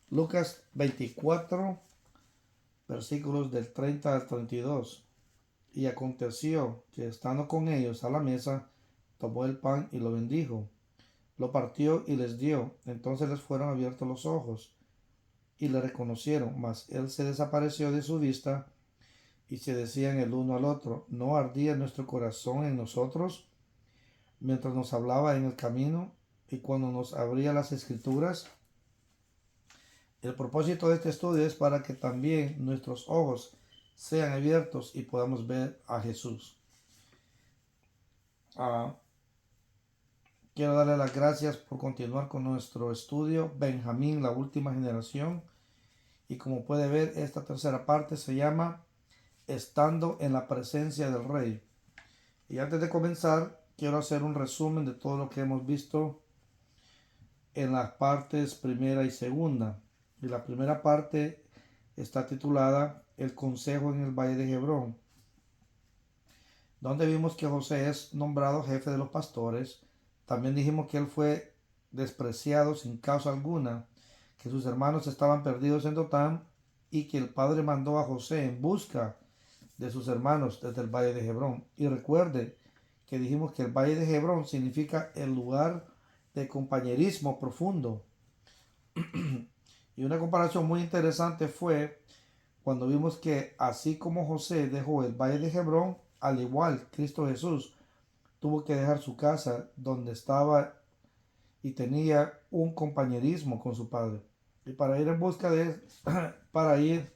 Lucas 24, versículos del 30 al 32. Y aconteció que estando con ellos a la mesa, tomó el pan y lo bendijo, lo partió y les dio. Entonces les fueron abiertos los ojos y le reconocieron, mas él se desapareció de su vista. Y se decían el uno al otro, ¿no ardía nuestro corazón en nosotros mientras nos hablaba en el camino y cuando nos abría las escrituras? El propósito de este estudio es para que también nuestros ojos sean abiertos y podamos ver a Jesús. Ah, quiero darle las gracias por continuar con nuestro estudio Benjamín, la última generación. Y como puede ver, esta tercera parte se llama Estando en la presencia del Rey. Y antes de comenzar, quiero hacer un resumen de todo lo que hemos visto en las partes primera y segunda. Y la primera parte está titulada El consejo en el valle de Hebrón, donde vimos que José es nombrado jefe de los pastores. También dijimos que él fue despreciado sin causa alguna, que sus hermanos estaban perdidos en Dotán y que el padre mandó a José en busca de sus hermanos desde el valle de Hebrón. Y recuerde que dijimos que el valle de Hebrón significa el lugar de compañerismo profundo. Y una comparación muy interesante fue cuando vimos que así como José dejó el valle de Hebrón, al igual Cristo Jesús tuvo que dejar su casa donde estaba y tenía un compañerismo con su padre. Y para ir en busca de para ir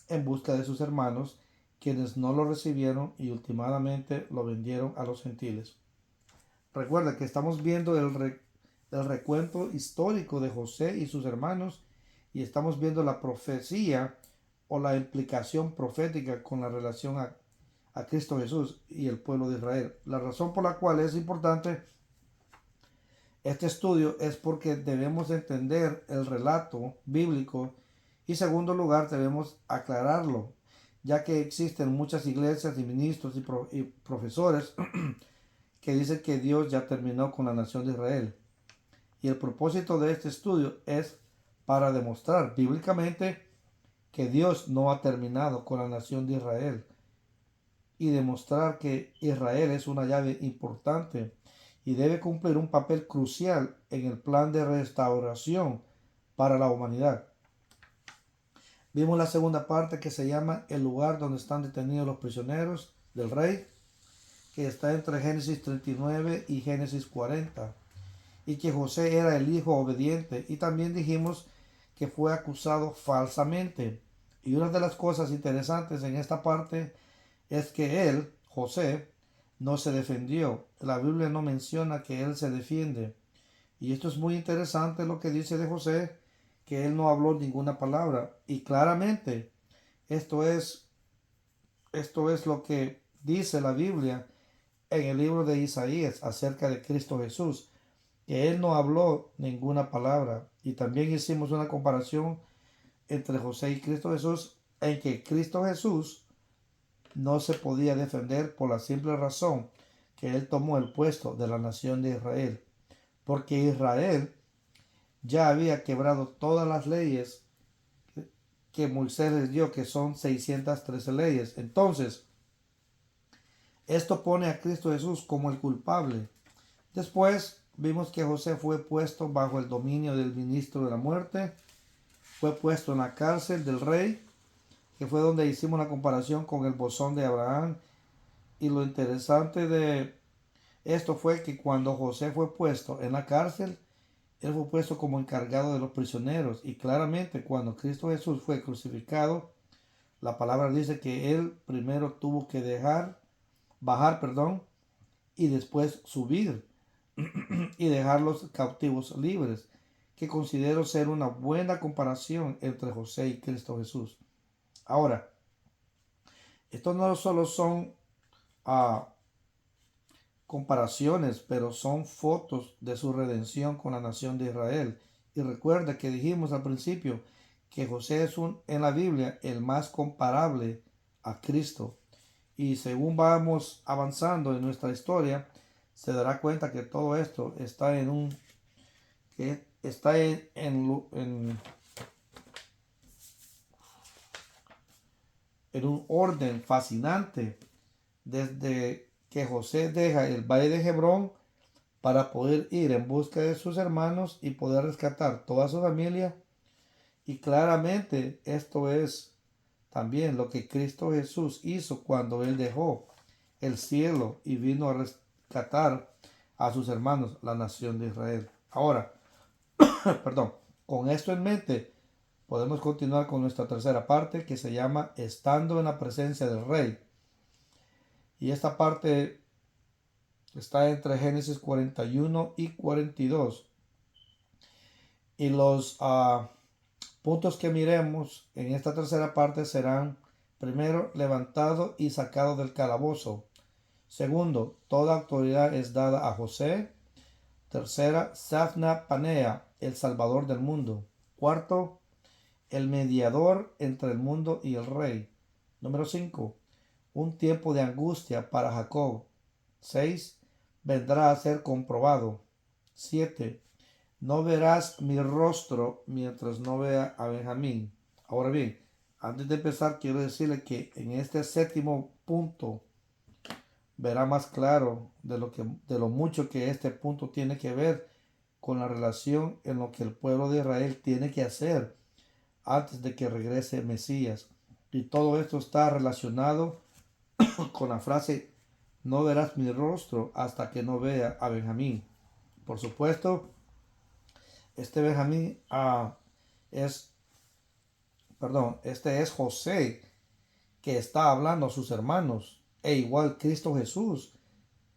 en busca de sus hermanos, quienes no lo recibieron y últimamente lo vendieron a los gentiles. Recuerda que estamos viendo el recuento histórico de José y sus hermanos y estamos viendo la profecía o la implicación profética con la relación a Cristo Jesús y el pueblo de Israel. La razón por la cual es importante este estudio es porque debemos entender el relato bíblico y, en segundo lugar, debemos aclararlo, ya que existen muchas iglesias y ministros y profesores que dicen que Dios ya terminó con la nación de Israel. Y el propósito de este estudio es para demostrar bíblicamente que Dios no ha terminado con la nación de Israel y demostrar que Israel es una llave importante y debe cumplir un papel crucial en el plan de restauración para la humanidad. Vimos la segunda parte que se llama el lugar donde están detenidos los prisioneros del rey, que está entre Génesis 39 y Génesis 40, y que José era el hijo obediente, y también dijimos que fue acusado falsamente. Y una de las cosas interesantes en esta parte es que él, José, no se defendió. La Biblia no menciona que él se defiende. Y esto es muy interesante lo que dice de José, que él no habló ninguna palabra. Y claramente esto es lo que dice la Biblia en el libro de Isaías acerca de Cristo Jesús, que él no habló ninguna palabra. Y también hicimos una comparación entre José y Cristo Jesús, en que Cristo Jesús no se podía defender por la simple razón que él tomó el puesto de la nación de Israel, porque Israel ya había quebrado todas las leyes que Moisés les dio, que son 613 leyes. Entonces, esto pone a Cristo Jesús como el culpable. Después vimos que José fue puesto bajo el dominio del ministro de la muerte, fue puesto en la cárcel del rey, que fue donde hicimos la comparación con el bosón de Abraham. Y lo interesante de esto fue que cuando José fue puesto en la cárcel, él fue puesto como encargado de los prisioneros. Y claramente cuando Cristo Jesús fue crucificado, la palabra dice que él primero tuvo que bajar, y después subir y dejar los cautivos libres, que considero ser una buena comparación entre José y Cristo Jesús. Ahora, estos no solo son comparaciones, pero son fotos de su redención con la nación de Israel. Y recuerda que dijimos al principio que José es en la Biblia el más comparable a Cristo. Y según vamos avanzando en nuestra historia, se dará cuenta que todo esto está en en un orden fascinante desde que José deja el valle de Hebrón para poder ir en busca de sus hermanos y poder rescatar toda su familia. Y claramente esto es también lo que Cristo Jesús hizo cuando Él dejó el cielo y vino a rescatar a sus hermanos, la nación de Israel. Ahora, perdón, con esto en mente, podemos continuar con nuestra tercera parte que se llama Estando en la presencia del Rey. Y esta parte está entre Génesis 41 y 42. Y los puntos que miremos en esta tercera parte serán: primero, levantado y sacado del calabozo. Segundo, toda autoridad es dada a José. Tercera, Safna Panea, el Salvador del mundo. Cuarto, el mediador entre el mundo y el rey. Número 5, un tiempo de angustia para Jacob. 6, vendrá a ser comprobado. 7, no verás mi rostro mientras no vea a Benjamín. Ahora bien, antes de empezar, quiero decirle que en este séptimo punto verá más claro de lo mucho que este punto tiene que ver con la relación en lo que el pueblo de Israel tiene que hacer antes de que regrese el Mesías. Y todo esto está relacionado con la frase: no verás mi rostro hasta que no vea a Benjamín. Por supuesto, este Benjamín es, este es José, que está hablando a sus hermanos. E igual Cristo Jesús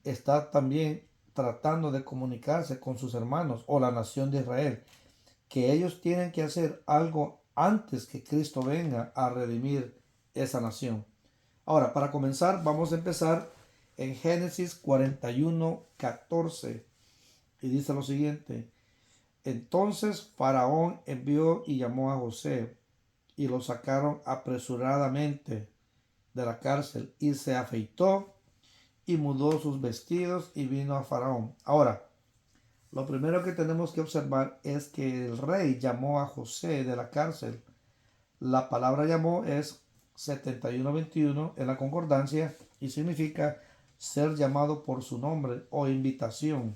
está también tratando de comunicarse con sus hermanos o la nación de Israel, que ellos tienen que hacer algo antes que Cristo venga a redimir esa nación. Ahora, para comenzar, vamos a empezar en Génesis 41:14, y dice lo siguiente: entonces Faraón envió y llamó a José, y lo sacaron apresuradamente de la cárcel, y se afeitó y mudó sus vestidos y vino a Faraón. Ahora, lo primero que tenemos que observar es que el rey llamó a José de la cárcel. La palabra llamó es 71:21 en la concordancia y significa ser llamado por su nombre o invitación.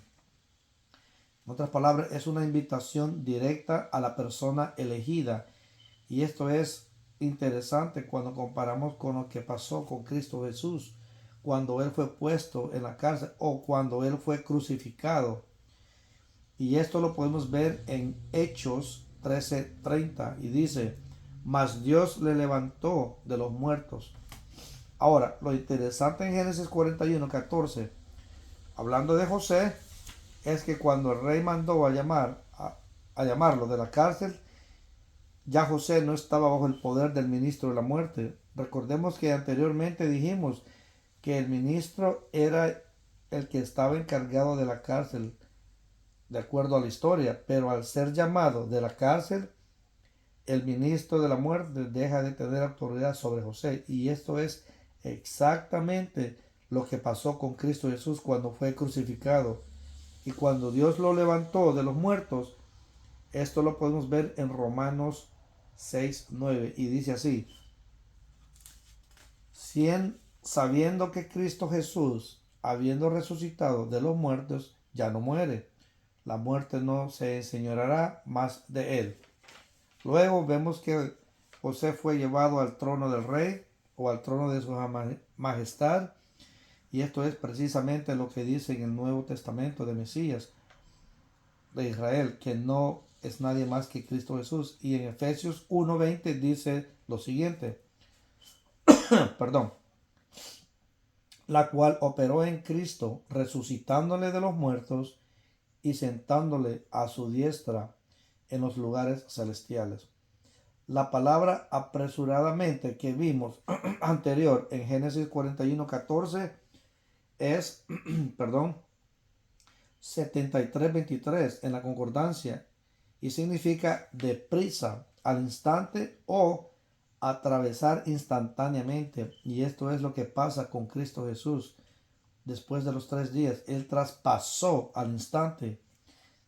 En otras palabras, es una invitación directa a la persona elegida. Y esto es interesante cuando comparamos con lo que pasó con Cristo Jesús, cuando Él fue puesto en la cárcel o cuando Él fue crucificado. Y esto lo podemos ver en Hechos 13:30 y dice: mas Dios le levantó de los muertos. Ahora, lo interesante en Génesis 41:14, hablando de José, es que cuando el rey mandó a llamarlo de la cárcel, ya José no estaba bajo el poder del ministro de la muerte. Recordemos que anteriormente dijimos que el ministro era el que estaba encargado de la cárcel, de acuerdo a la historia, pero al ser llamado de la cárcel, el ministro de la muerte deja de tener autoridad sobre José. Y esto es exactamente lo que pasó con Cristo Jesús cuando fue crucificado. Y cuando Dios lo levantó de los muertos, esto lo podemos ver en Romanos 6:9. Y dice así: sabiendo que Cristo Jesús, habiendo resucitado de los muertos, ya no muere, la muerte no se enseñoreará más de él. Luego vemos que José fue llevado al trono del rey o al trono de su majestad. Y esto es precisamente lo que dice en el Nuevo Testamento de Mesías de Israel, que no es nadie más que Cristo Jesús. Y en Efesios 1:20 dice lo siguiente, perdón, la cual operó en Cristo, resucitándole de los muertos y sentándole a su diestra en los lugares celestiales. La palabra apresuradamente que vimos anterior en Génesis 41:14 es, perdón, 73:23 en la concordancia y significa deprisa, al instante o atravesar instantáneamente. Y esto es lo que pasa con Cristo Jesús. Después de los 3 días, Él traspasó al instante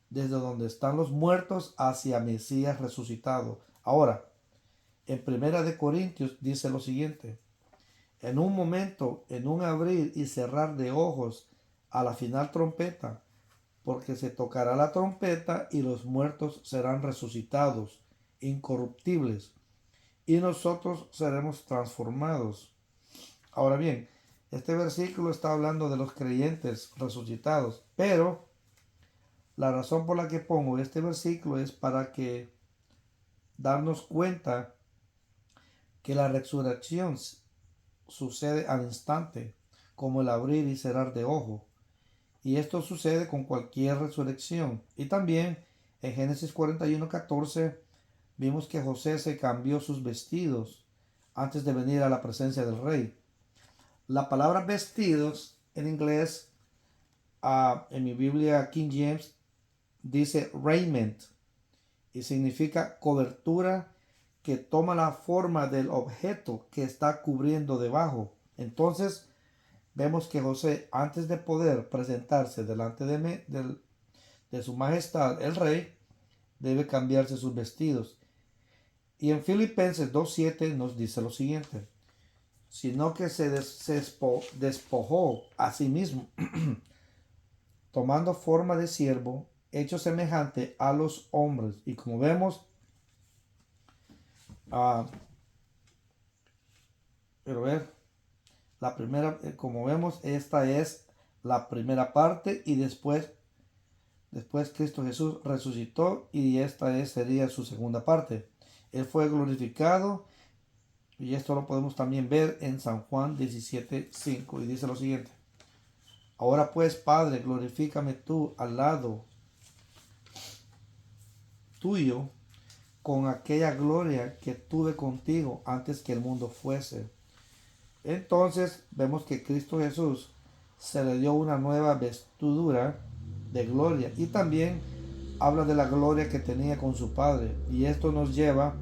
desde donde están los muertos hacia Mesías resucitado. Ahora, En Primera de Corintios dice lo siguiente: en un momento, en un abrir y cerrar de ojos, a la final trompeta, porque se tocará la trompeta y los muertos serán resucitados, incorruptibles, y nosotros seremos transformados. Ahora bien, este versículo está hablando de los creyentes resucitados, pero la razón por la que pongo este versículo es para que darnos cuenta que la resurrección sucede al instante, como el abrir y cerrar de ojo. Y esto sucede con cualquier resurrección. Y también en Génesis 41:14 vimos que José se cambió sus vestidos antes de venir a la presencia del rey. La palabra vestidos en inglés, en mi Biblia King James, dice raiment y significa cobertura que toma la forma del objeto que está cubriendo debajo. Entonces vemos que José, antes de poder presentarse delante de su majestad el rey, debe cambiarse sus vestidos. Y en Filipenses 2:7 nos dice lo siguiente: sino que se despojó a sí mismo, tomando forma de siervo, hecho semejante a los hombres. Y como vemos, pero ver, la primera, como vemos, esta es la primera parte, y después Cristo Jesús resucitó, y esta sería su segunda parte. Él fue glorificado, y esto lo podemos también ver en San Juan 17:5, y dice lo siguiente: ahora pues, Padre, glorifícame tú al lado tuyo con aquella gloria que tuve contigo antes que el mundo fuese. Entonces vemos que Cristo Jesús se le dio una nueva vestidura de gloria, y también habla de la gloria que tenía con su Padre. Y esto nos lleva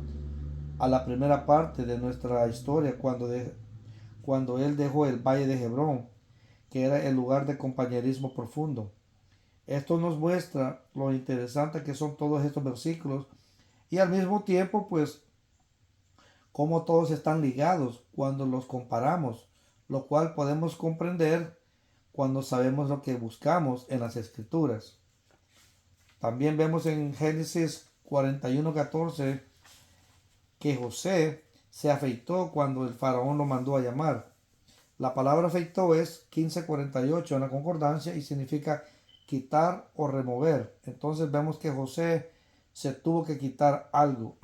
a la primera parte de nuestra historia, cuando él dejó el valle de Hebrón, que era el lugar de compañerismo profundo. Esto nos muestra lo interesante que son todos estos versículos, y al mismo tiempo, pues, cómo todos están ligados cuando los comparamos, lo cual podemos comprender cuando sabemos lo que buscamos en las Escrituras. También vemos en Génesis 41:14 que José se afeitó cuando el faraón lo mandó a llamar. La palabra afeitó es 15:48 en la concordancia y significa quitar o remover. Entonces vemos que José se tuvo que quitar algo.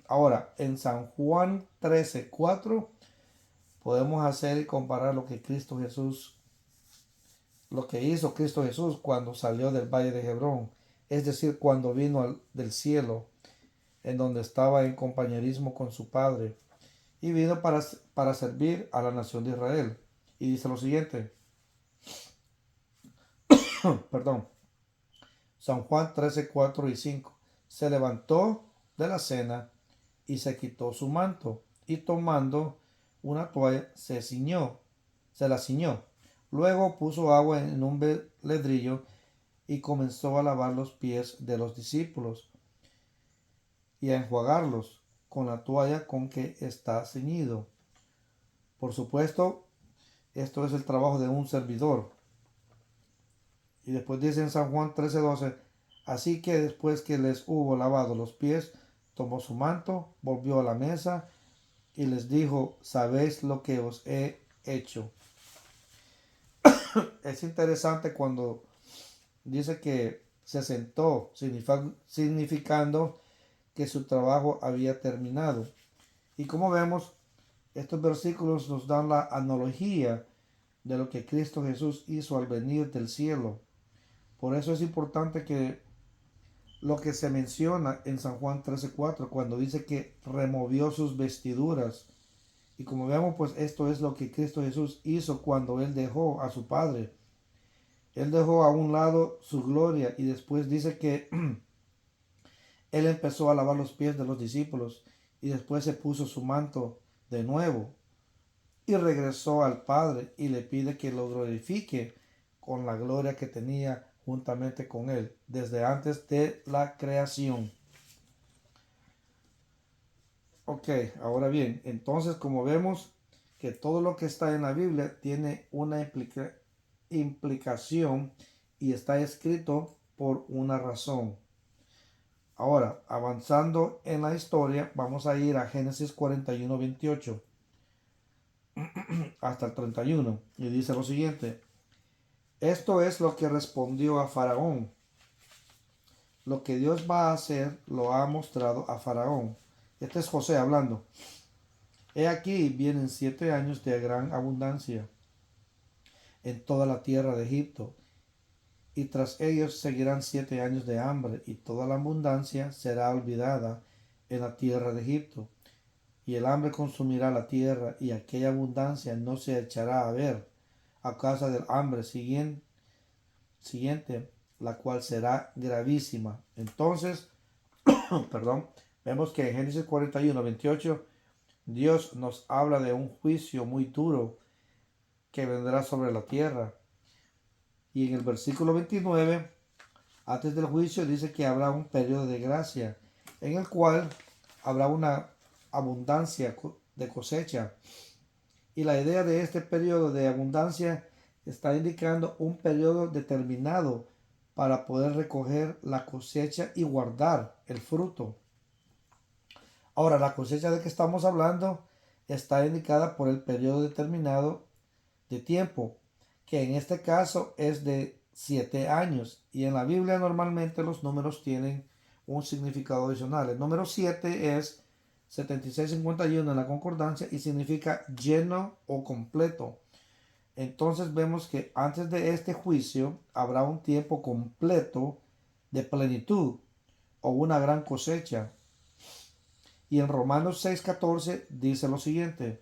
Ahora, en San Juan 13:4 podemos hacer y comparar lo que hizo Cristo Jesús cuando salió del valle de Hebrón, es decir, cuando vino del cielo, en donde estaba en compañerismo con su Padre, y vino para servir a la nación de Israel. Y dice lo siguiente, perdón, San Juan 13:4 y 5: se levantó de la cena y se quitó su manto, y tomando una toalla se la ciñó. Luego puso agua en un ledrillo y comenzó a lavar los pies de los discípulos y a enjuagarlos con la toalla con que está ceñido. Por supuesto, esto es el trabajo de un servidor. Y después dice en San Juan 13:12: así que después que les hubo lavado los pies, tomó su manto, volvió a la mesa y les dijo: ¿sabéis lo que os he hecho? Es interesante cuando dice que se sentó, significando que su trabajo había terminado. Y como vemos, estos versículos nos dan la analogía de lo que Cristo Jesús hizo al venir del cielo. Por eso es importante que lo que se menciona en San Juan 13:4, cuando dice que removió sus vestiduras. Y como vemos, pues esto es lo que Cristo Jesús hizo cuando Él dejó a su Padre. Él dejó a un lado su gloria, y después dice que Él empezó a lavar los pies de los discípulos, y después se puso su manto de nuevo y regresó al Padre y le pide que lo glorifique con la gloria que tenía juntamente con Él desde antes de la creación. Ok, ahora bien, entonces como vemos que todo lo que está en la Biblia tiene una implicación y está escrito por una razón. Ahora, avanzando en la historia, vamos a ir a Génesis 41:28 hasta el 31 y dice lo siguiente: esto es lo que respondió a Faraón. Lo que Dios va a hacer lo ha mostrado a Faraón. Este es José hablando. He aquí vienen 7 años de gran abundancia en toda la tierra de Egipto, y tras ellos seguirán 7 años de hambre, y toda la abundancia será olvidada en la tierra de Egipto, y el hambre consumirá la tierra, y aquella abundancia no se echará a ver a causa del hambre siguiente, la cual será gravísima. Entonces, perdón, vemos que en Génesis 41:28 Dios nos habla de un juicio muy duro que vendrá sobre la tierra. Y en el versículo 29, antes del juicio, dice que habrá un periodo de gracia en el cual habrá una abundancia de cosecha. Y la idea de este periodo de abundancia está indicando un periodo determinado para poder recoger la cosecha y guardar el fruto. Ahora, la cosecha de que estamos hablando está indicada por el periodo determinado de tiempo, que en este caso es de 7 años. Y en la Biblia normalmente los números tienen un significado adicional. El número 7 es 7651 en la concordancia y significa lleno o completo. Entonces vemos que antes de este juicio habrá un tiempo completo de plenitud o una gran cosecha. Y en Romanos 6:14 dice lo siguiente: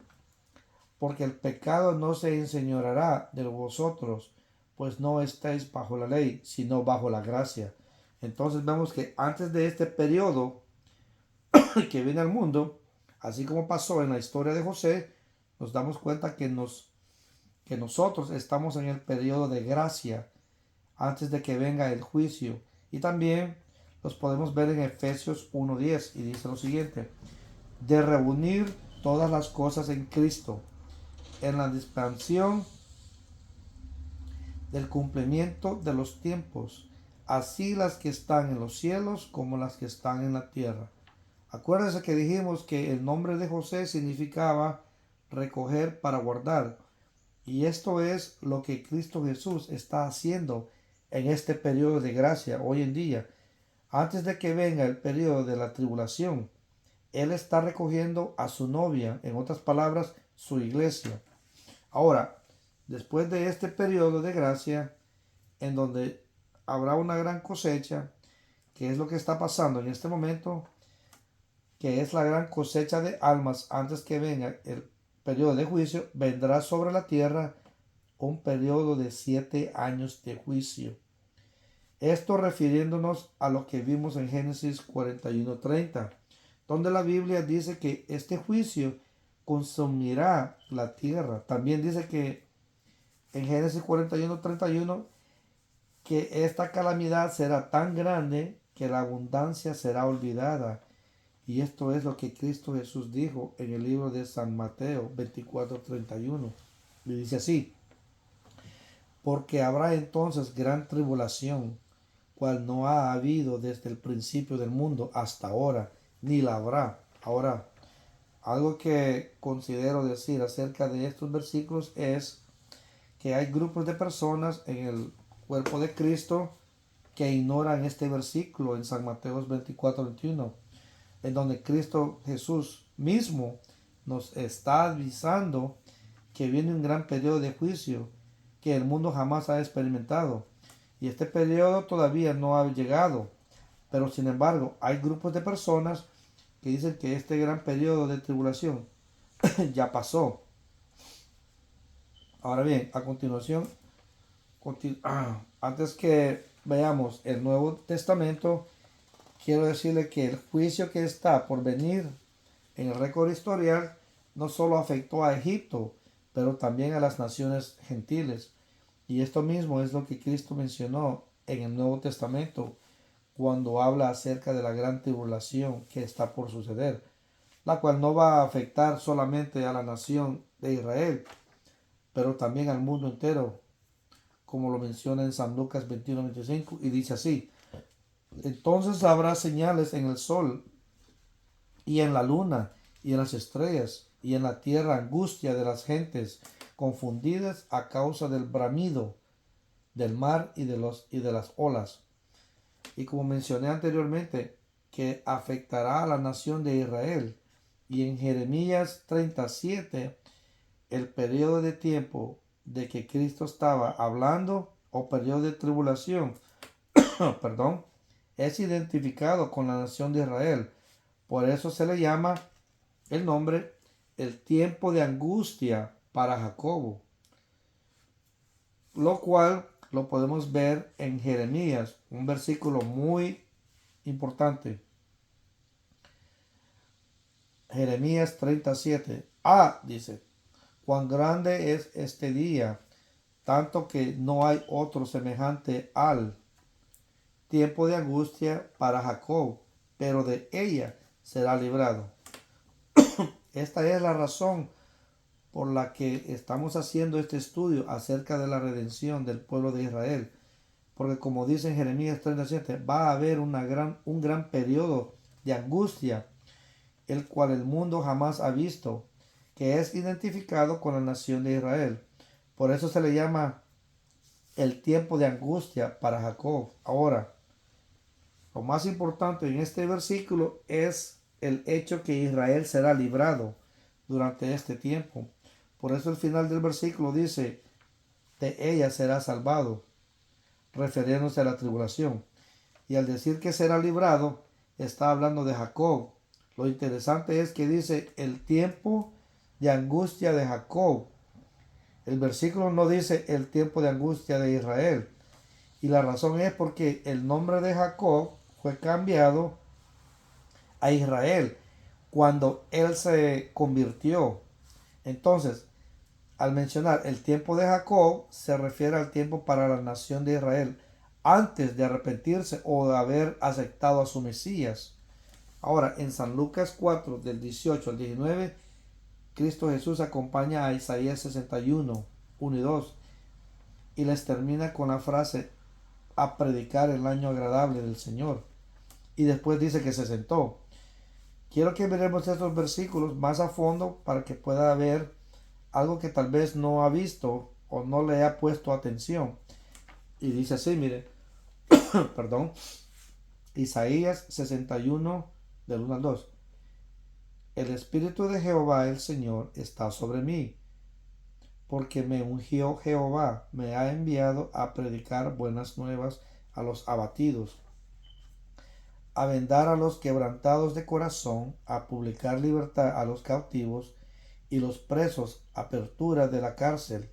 porque el pecado no se enseñoreará de vosotros, pues no estáis bajo la ley, sino bajo la gracia. Entonces vemos que antes de este periodo que viene al mundo, así como pasó en la historia de José, nos damos cuenta que nosotros estamos en el periodo de gracia antes de que venga el juicio. Y también los podemos ver en Efesios 1:10 y dice lo siguiente: de reunir todas las cosas en Cristo, en la dispensación del cumplimiento de los tiempos, así las que están en los cielos como las que están en la tierra. Acuérdense que dijimos que el nombre de José significaba recoger para guardar, y esto es lo que Cristo Jesús está haciendo en este periodo de gracia hoy en día. Antes de que venga el periodo de la tribulación, Él está recogiendo a su novia, en otras palabras, su iglesia. Ahora, después de este periodo de gracia, en donde habrá una gran cosecha, que es lo que está pasando en este momento, que es la gran cosecha de almas antes que venga el periodo de juicio, vendrá sobre la tierra un periodo de 7 años de juicio. Esto refiriéndonos a lo que vimos en Génesis 41:30, donde la Biblia dice que este juicio consumirá la tierra. También dice que en Génesis 41:31 que esta calamidad será tan grande que la abundancia será olvidada. Y esto es lo que Cristo Jesús dijo en el libro de San Mateo 24:31. Y dice así: porque habrá entonces gran tribulación, cual no ha habido desde el principio del mundo hasta ahora, ni la habrá. Ahora, algo que considero decir acerca de estos versículos es que hay grupos de personas en el cuerpo de Cristo que ignoran este versículo en San Mateo 24:21, en donde Cristo Jesús mismo nos está avisando que viene un gran periodo de juicio que el mundo jamás ha experimentado. Y este periodo todavía no ha llegado. Pero sin embargo, hay grupos de personas que dicen que este gran periodo de tribulación ya pasó. Ahora bien, a continuación, antes que veamos el Nuevo Testamento, quiero decirle que el juicio que está por venir en el récord historial no solo afectó a Egipto, pero también a las naciones gentiles. Y esto mismo es lo que Cristo mencionó en el Nuevo Testamento cuando habla acerca de la gran tribulación que está por suceder. la cual no va a afectar solamente a la nación de Israel, pero también al mundo entero, como lo menciona en San Lucas 21:25, y dice así: entonces habrá señales en el sol y en la luna y en las estrellas, y en la tierra angustia de las gentes confundidas a causa del bramido del mar y de las olas. Y como mencioné anteriormente, que afectará a la nación de Israel. Y en Jeremías 37, el periodo de tiempo de que Cristo estaba hablando, o periodo de tribulación, perdón, es identificado con la nación de Israel. Por eso se le llama el nombre el tiempo de angustia para Jacobo, lo cual lo podemos ver en Jeremías, un versículo muy importante. Jeremías 37. Dice: cuán grande es este día, tanto que no hay otro semejante al tiempo de angustia para Jacob, pero de ella será librado. Esta es la razón por la que estamos haciendo este estudio acerca de la redención del pueblo de Israel. Porque como dice en Jeremías 37, va a haber un gran periodo de angustia, el cual el mundo jamás ha visto, que es identificado con la nación de Israel. Por eso se le llama el tiempo de angustia para Jacob. Ahora, lo más importante en este versículo es el hecho que Israel será librado durante este tiempo. Por eso el final del versículo dice: de ella será salvado, refiriéndose a la tribulación. Y al decir que será librado, está hablando de Jacob. Lo interesante es que dice el tiempo de angustia de Jacob. El versículo no dice el tiempo de angustia de Israel. Y la razón es porque el nombre de Jacob fue cambiado a Israel cuando él se convirtió. Entonces, al mencionar el tiempo de Jacob, se refiere al tiempo para la nación de Israel antes de arrepentirse o de haber aceptado a su Mesías. Ahora, en San Lucas 4, del 18 al 19, Cristo Jesús acompaña a Isaías 61, 1 y 2, y les termina con la frase: a predicar el año agradable del Señor. Y después dice que se sentó. Quiero que veremos estos versículos más a fondo para que pueda ver algo que tal vez no ha visto o no le ha puesto atención. Y dice así, mire, perdón, Isaías 61, del 1 al 2. El Espíritu de Jehová el Señor está sobre mí, porque me ungió Jehová, me ha enviado a predicar buenas nuevas a los abatidos, a vendar a los quebrantados de corazón, a publicar libertad a los cautivos y los presos apertura de la cárcel,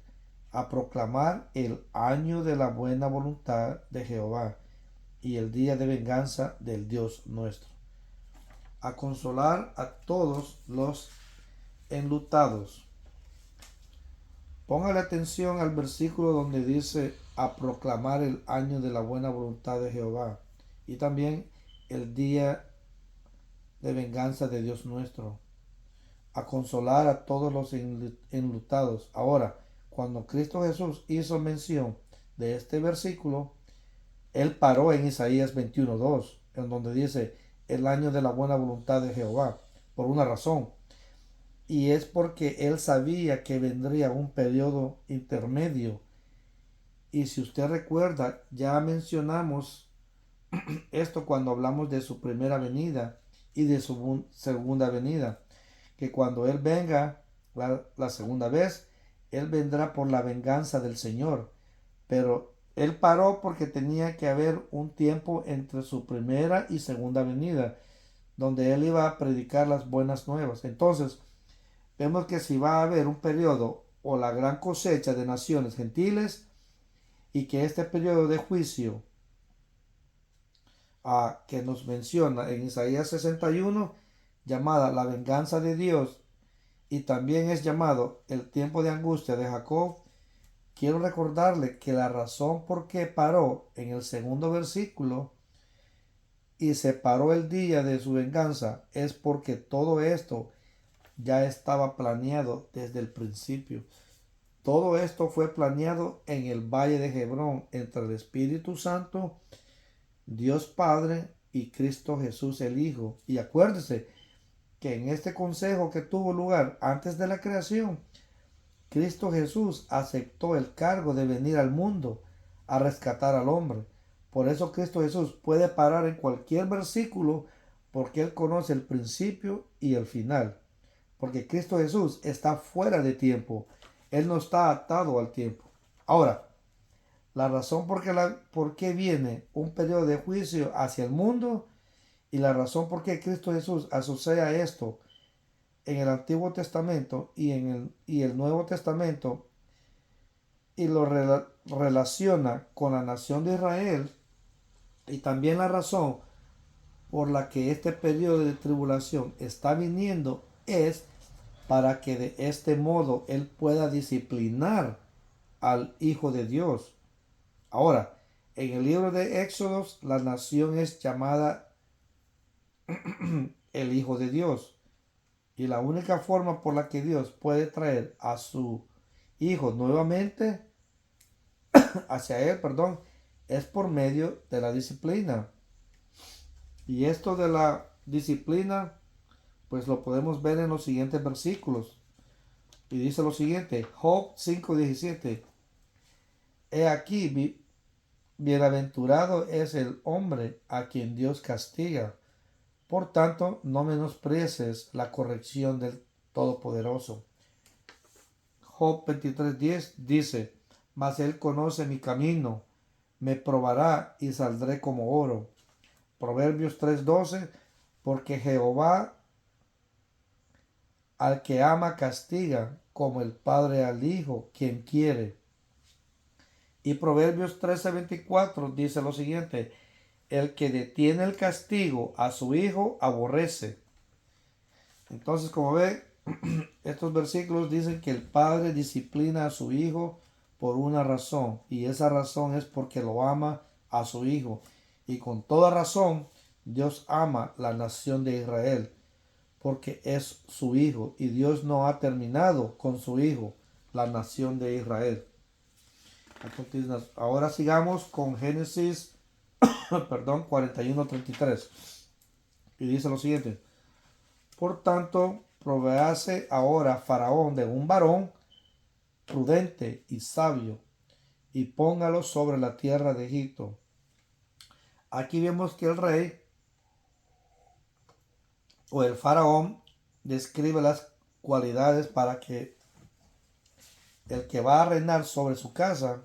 a proclamar el año de la buena voluntad de Jehová y el día de venganza del Dios nuestro, a consolar a todos los enlutados. Póngale atención al versículo donde dice a proclamar el año de la buena voluntad de Jehová y también el día de venganza de Dios nuestro, a consolar a todos los enlutados. Ahora, cuando Cristo Jesús hizo mención de este versículo, él paró en Isaías 21:2, en donde dice el año de la buena voluntad de Jehová, por una razón. Y es porque él sabía que vendría un periodo intermedio. Y si usted recuerda, ya mencionamos esto cuando hablamos de su primera venida y de su segunda venida, que cuando él venga la segunda vez, él vendrá por la venganza del Señor. Pero él paró porque tenía que haber un tiempo entre su primera y segunda venida, donde él iba a predicar las buenas nuevas. Entonces, vemos que si va a haber un periodo o la gran cosecha de naciones gentiles, y que este periodo de juicio que nos menciona en Isaías 61, llamada la venganza de Dios, y también es llamado el tiempo de angustia de Jacob, quiero recordarle que la razón por qué paró en el segundo versículo y separó el día de su venganza, es porque todo esto ya estaba planeado desde el principio. Todo esto fue planeado en el valle de Hebrón entre el Espíritu Santo, Dios Padre y Cristo Jesús el Hijo. Y acuérdese que en este consejo que tuvo lugar antes de la creación, Cristo Jesús aceptó el cargo de venir al mundo a rescatar al hombre. Por eso Cristo Jesús puede parar en cualquier versículo porque Él conoce el principio y el final. Porque Cristo Jesús está fuera de tiempo. Él no está atado al tiempo. Ahora, la razón por qué viene un periodo de juicio hacia el mundo y la razón por qué Cristo Jesús asocia esto en el Antiguo Testamento y en el Nuevo Testamento y lo relaciona con la nación de Israel, y también la razón por la que este periodo de tribulación está viniendo es para que de este modo Él pueda disciplinar al Hijo de Dios. Ahora, en el libro de Éxodos, la nación es llamada el Hijo de Dios. Y la única forma por la que Dios puede traer a su Hijo nuevamente hacia Él, es por medio de la disciplina. Y esto de la disciplina, pues lo podemos ver en los siguientes versículos. Y dice lo siguiente, Job 5:17. He aquí, bienaventurado es el hombre a quien Dios castiga. Por tanto, no menosprecies la corrección del Todopoderoso. Job 23:10 dice, mas él conoce mi camino, me probará y saldré como oro. Proverbios 3:12, porque Jehová al que ama castiga, como el padre al hijo, quien quiere. Y Proverbios 13:24 dice lo siguiente, el que detiene el castigo a su hijo aborrece. Entonces, como ve, estos versículos dicen que el padre disciplina a su hijo por una razón, y esa razón es porque lo ama a su hijo. Y con toda razón, Dios ama la nación de Israel, porque es su hijo, y Dios no ha terminado con su hijo, la nación de Israel. Ahora sigamos con Génesis 41:33. Y dice lo siguiente, por tanto, provéase ahora Faraón de un varón prudente y sabio, y póngalo sobre la tierra de Egipto. Aquí vemos que el rey o el faraón describe las cualidades para que el que va a reinar sobre su casa,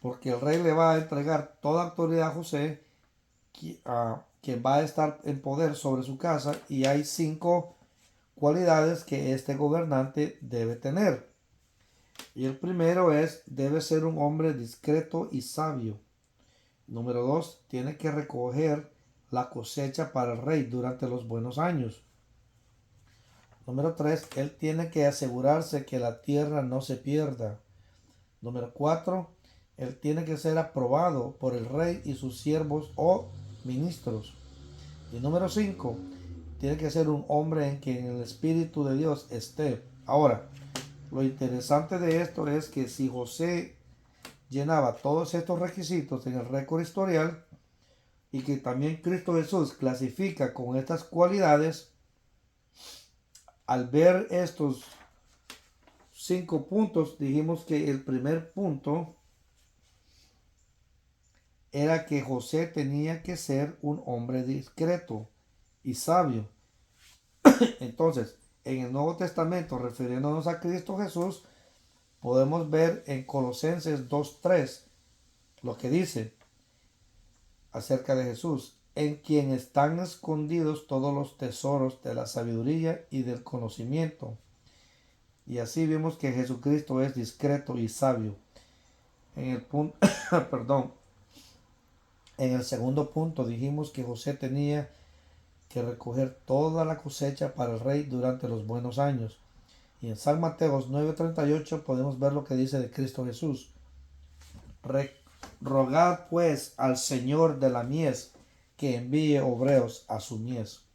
porque el rey le va a entregar toda autoridad a José, que va a estar en poder sobre su casa, y hay 5 cualidades que este gobernante debe tener. Y el primero es, debe ser un hombre discreto y sabio. Número 2, tiene que recoger la cosecha para el rey durante los buenos años. Número 3, él tiene que asegurarse que la tierra no se pierda. Número 4, él tiene que ser aprobado por el rey y sus siervos o ministros. Y número 5, tiene que ser un hombre en quien el Espíritu de Dios esté. Ahora, lo interesante de esto es que si José llenaba todos estos requisitos en el récord historial y que también Cristo Jesús clasifica con estas cualidades, al ver estos 5 puntos, dijimos que el primer punto era que José tenía que ser un hombre discreto y sabio. Entonces, en el Nuevo Testamento, refiriéndonos a Cristo Jesús, podemos ver en Colosenses 2:3 lo que dice acerca de Jesús, en quien están escondidos todos los tesoros de la sabiduría y del conocimiento. Y así vemos que Jesucristo es discreto y sabio. En el punto, en el segundo punto dijimos que José tenía que recoger toda la cosecha para el rey durante los buenos años. Y en San Mateo 9:38 podemos ver lo que dice de Cristo Jesús. Rogad pues al Señor de la mies que envíe obreros a su mies.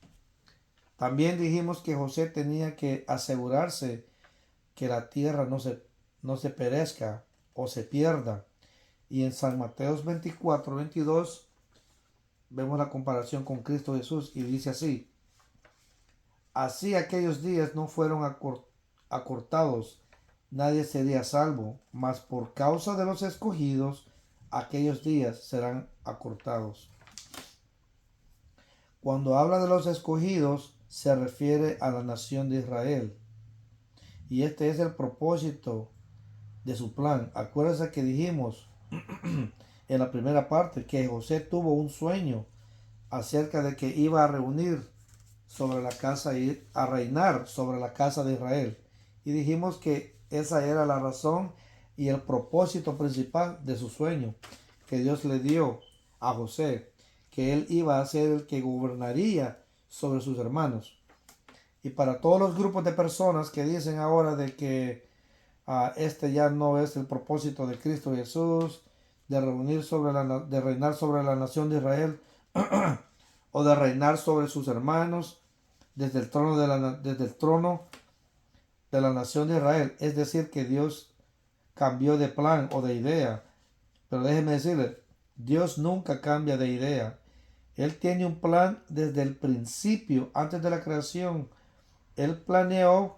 También dijimos que José tenía que asegurarse que la tierra no se perezca o se pierda. Y en San Mateo 24-22 vemos la comparación con Cristo Jesús y dice así: así aquellos días no fueron acortados, nadie sería salvo, mas por causa de los escogidos, aquellos días serán acortados. Cuando habla de los escogidos, se refiere a la nación de Israel. Y este es el propósito de su plan. Acuérdense que dijimos en la primera parte que José tuvo un sueño acerca de que iba a reunir sobre la casa y a reinar sobre la casa de Israel. Y dijimos que esa era la razón y el propósito principal de su sueño que Dios le dio a José, que él iba a ser el que gobernaría sobre sus hermanos. Y para todos los grupos de personas que dicen ahora de que este ya no es el propósito de Cristo Jesús, de de reinar sobre la nación de Israel o de reinar sobre sus hermanos desde el trono de la nación de Israel. Es decir, que Dios cambió de plan o de idea. Pero déjeme decirle, Dios nunca cambia de idea. Él tiene un plan desde el principio, antes de la creación. Él planeó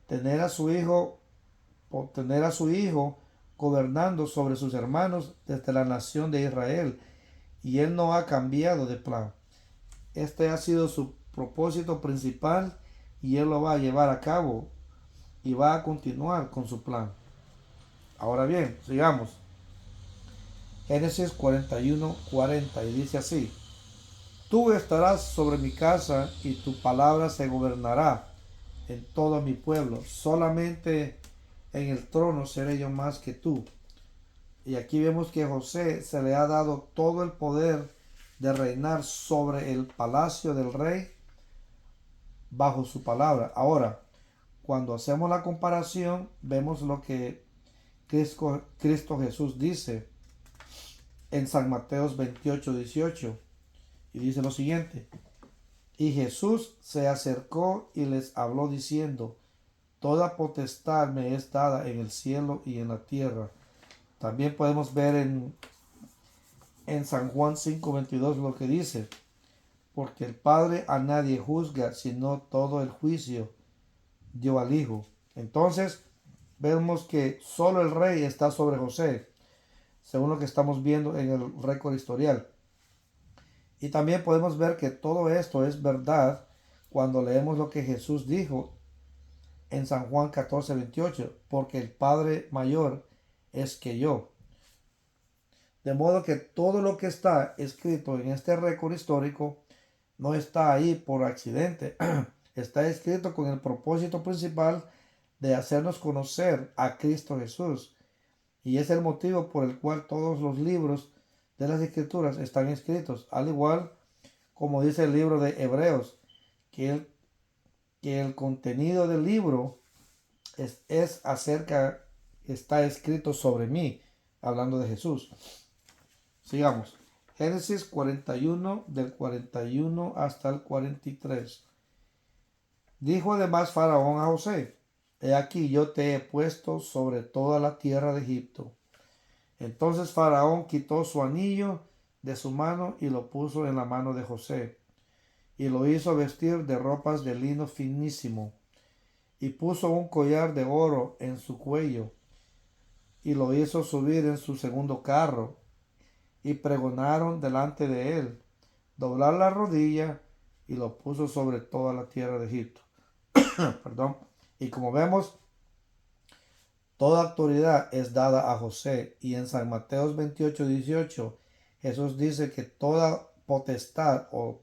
tener a su hijo gobernando sobre sus hermanos desde la nación de Israel. Y él no ha cambiado de plan. Este ha sido su propósito principal y él lo va a llevar a cabo y va a continuar con su plan. Ahora bien, sigamos. Génesis 41:40 y dice así: tú estarás sobre mi casa y tu palabra se gobernará en todo mi pueblo. Solamente en el trono seré yo más que tú. Y aquí vemos que a José se le ha dado todo el poder de reinar sobre el palacio del rey bajo su palabra. Ahora, cuando hacemos la comparación, vemos lo que Cristo Jesús dice en San Mateo 28:18. Y dice lo siguiente: y Jesús se acercó y les habló diciendo: toda potestad me es dada en el cielo y en la tierra. También podemos ver en San Juan 5:22 lo que dice: porque el Padre a nadie juzga, sino todo el juicio dio al Hijo. Entonces vemos que solo el rey está sobre José, según lo que estamos viendo en el récord historial. Y también podemos ver que todo esto es verdad cuando leemos lo que Jesús dijo en San Juan 14:28, porque el Padre mayor es que yo. De modo que todo lo que está escrito en este récord histórico no está ahí por accidente. Está escrito con el propósito principal de hacernos conocer a Cristo Jesús. Y es el motivo por el cual todos los libros de las Escrituras están escritos. Al igual como dice el libro de Hebreos, que el contenido del libro está escrito sobre mí, hablando de Jesús. Sigamos. Génesis 41, del 41 hasta el 43. Dijo además Faraón a José: he aquí yo te he puesto sobre toda la tierra de Egipto. Entonces Faraón quitó su anillo de su mano y lo puso en la mano de José, y lo hizo vestir de ropas de lino finísimo, y puso un collar de oro en su cuello, y lo hizo subir en su segundo carro, y pregonaron delante de él doblar la rodilla, y lo puso sobre toda la tierra de Egipto. Perdón. Y como vemos, toda autoridad es dada a José. Y en San Mateo 28:18, Jesús dice que toda potestad, o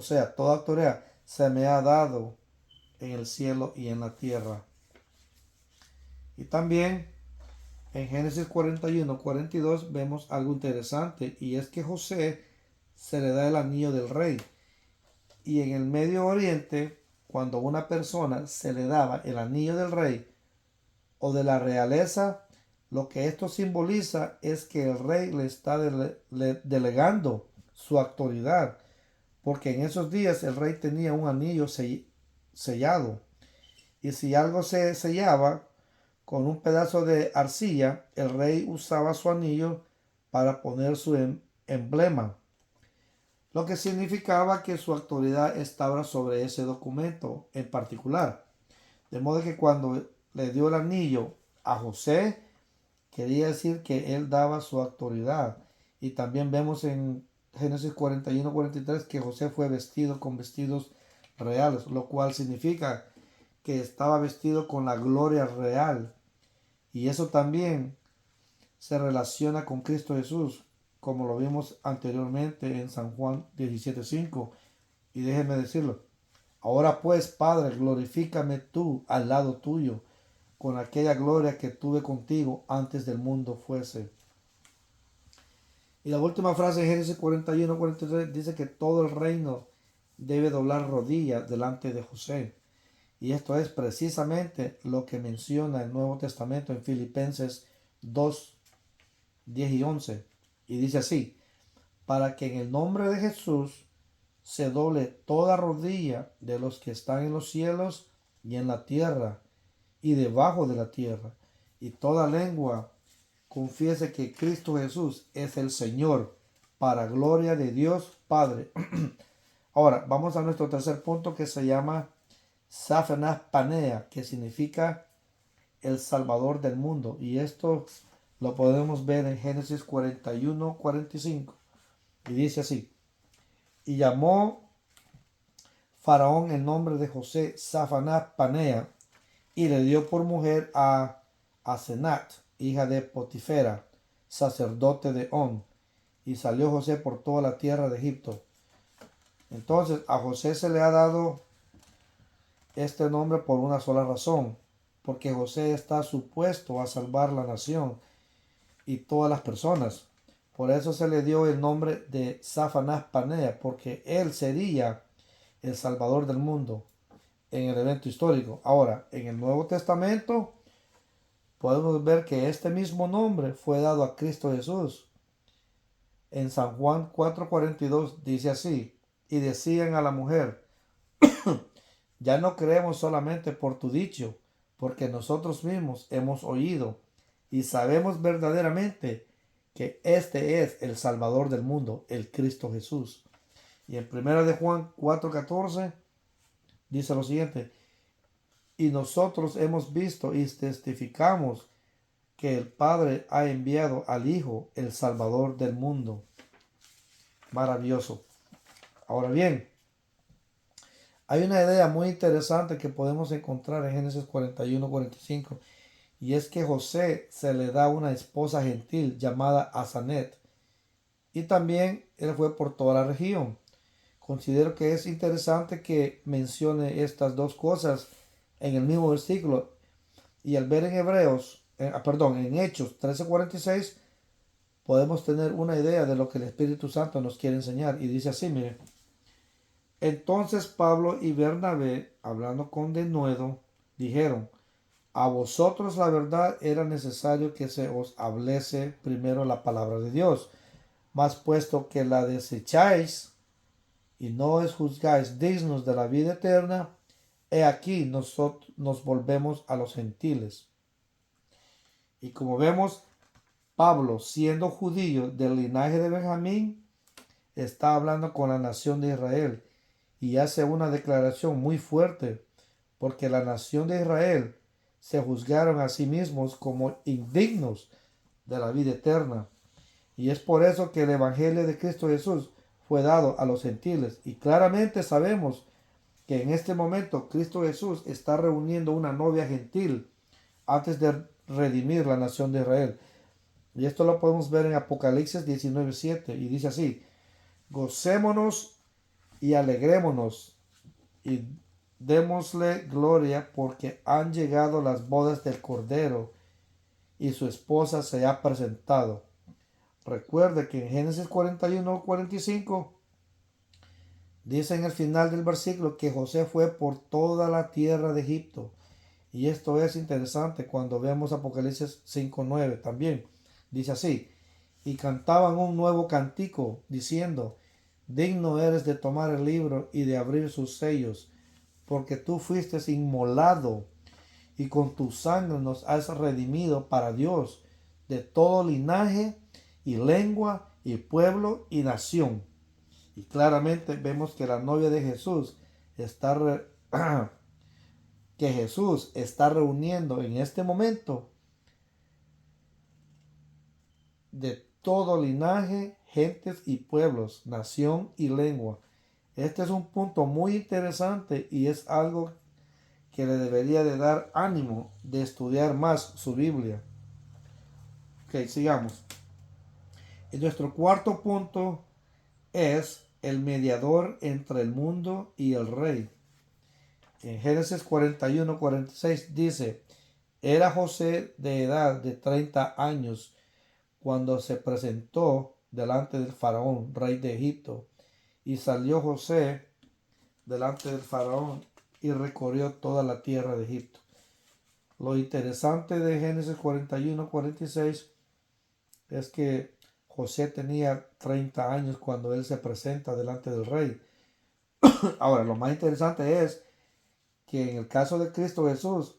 sea, toda autoridad se me ha dado en el cielo y en la tierra. Y también en Génesis 41:42 vemos algo interesante, y es que José se le da el anillo del rey. Y en el Medio Oriente, cuando una persona se le daba el anillo del rey o de la realeza, lo que esto simboliza es que el rey le está delegando su autoridad, porque en esos días el rey tenía un anillo sellado, y si algo se sellaba con un pedazo de arcilla, el rey usaba su anillo para poner su emblema, lo que significaba que su autoridad estaba sobre ese documento en particular. De modo que cuando le dio el anillo a José, quería decir que él daba su autoridad. Y también vemos en Génesis 41-43 que José fue vestido con vestidos reales, lo cual significa que estaba vestido con la gloria real. Y eso también se relaciona con Cristo Jesús, como lo vimos anteriormente en San Juan 17:5. Y déjeme decirlo, ahora pues, Padre, glorifícame tú al lado tuyo, con aquella gloria que tuve contigo antes del mundo fuese. Y la última frase de Génesis 41-43 dice que todo el reino debe doblar rodillas delante de José. Y esto es precisamente lo que menciona el Nuevo Testamento en Filipenses 2:10 y 11. Y dice así, para que en el nombre de Jesús se doble toda rodilla de los que están en los cielos y en la tierra y debajo de la tierra, y toda lengua confiese que Cristo Jesús es el Señor, para gloria de Dios Padre. Ahora, vamos a nuestro tercer punto que se llama Zaphenath Paneah, que significa el Salvador del mundo. Y esto lo podemos ver en Génesis 41-45. Y dice así, y llamó Faraón el nombre de José Zaphenath Paneah, y le dio por mujer a Asenat, hija de Potifera, sacerdote de On. Y salió José por toda la tierra de Egipto. Entonces a José se le ha dado este nombre por una sola razón, porque José está supuesto a salvar la nación y todas las personas. Por eso se le dio el nombre de Zaphenath Paneah, porque él sería el salvador del mundo en el evento histórico. Ahora, en el Nuevo Testamento podemos ver que este mismo nombre fue dado a Cristo Jesús. En San Juan 4:42 dice así, y decían a la mujer, ya no creemos solamente por tu dicho, porque nosotros mismos hemos oído y sabemos verdaderamente que este es el Salvador del mundo, el Cristo Jesús. Y en 1 de Juan 4:14 dice lo siguiente, y nosotros hemos visto y testificamos que el Padre ha enviado al Hijo, el Salvador del mundo. Maravilloso. Ahora bien, hay una idea muy interesante que podemos encontrar en Génesis 41-45, y es que José se le da una esposa gentil llamada Asenath, y también él fue por toda la región. Considero que es interesante que mencione estas dos cosas en el mismo versículo, y al ver en en Hechos 13:46, podemos tener una idea de lo que el Espíritu Santo nos quiere enseñar. Y dice así, mire, entonces Pablo y Bernabé, hablando con denuedo, dijeron, a vosotros la verdad era necesario que se os hablase primero la palabra de Dios, mas puesto que la desecháis y no os juzgáis dignos de la vida eterna, he aquí nosotros nos volvemos a los gentiles. Y como vemos, Pablo, siendo judío del linaje de Benjamín, está hablando con la nación de Israel y hace una declaración muy fuerte, porque la nación de Israel se juzgaron a sí mismos como indignos de la vida eterna. Y es por eso que el Evangelio de Cristo Jesús fue dado a los gentiles. Y claramente sabemos que en este momento Cristo Jesús está reuniendo una novia gentil antes de redimir la nación de Israel. Y esto lo podemos ver en Apocalipsis 19:7. Y dice así, gocémonos y alegrémonos y démosle gloria porque han llegado las bodas del Cordero y su esposa se ha presentado. Recuerde que en Génesis 41-45 dice en el final del versículo que José fue por toda la tierra de Egipto. Y esto es interesante cuando vemos Apocalipsis 5:9 también. Dice así, y cantaban un nuevo cántico diciendo, digno eres de tomar el libro y de abrir sus sellos, porque tú fuiste inmolado y con tu sangre nos has redimido para Dios de todo linaje y lengua y pueblo y nación. Y claramente vemos que la novia de Jesús está que Jesús está reuniendo en este momento de todo linaje, gentes y pueblos, nación y lengua. Este es un punto muy interesante y es algo que le debería de dar ánimo de estudiar más su Biblia. Ok, sigamos. Y nuestro cuarto punto es el mediador entre el mundo y el rey. En Génesis 41-46 dice, era José de edad de 30 años cuando se presentó delante del faraón, rey de Egipto, y salió José delante del faraón y recorrió toda la tierra de Egipto. Lo interesante de Génesis 41-46 es que José tenía 30 años cuando él se presenta delante del rey. Ahora, lo más interesante es que en el caso de Cristo Jesús,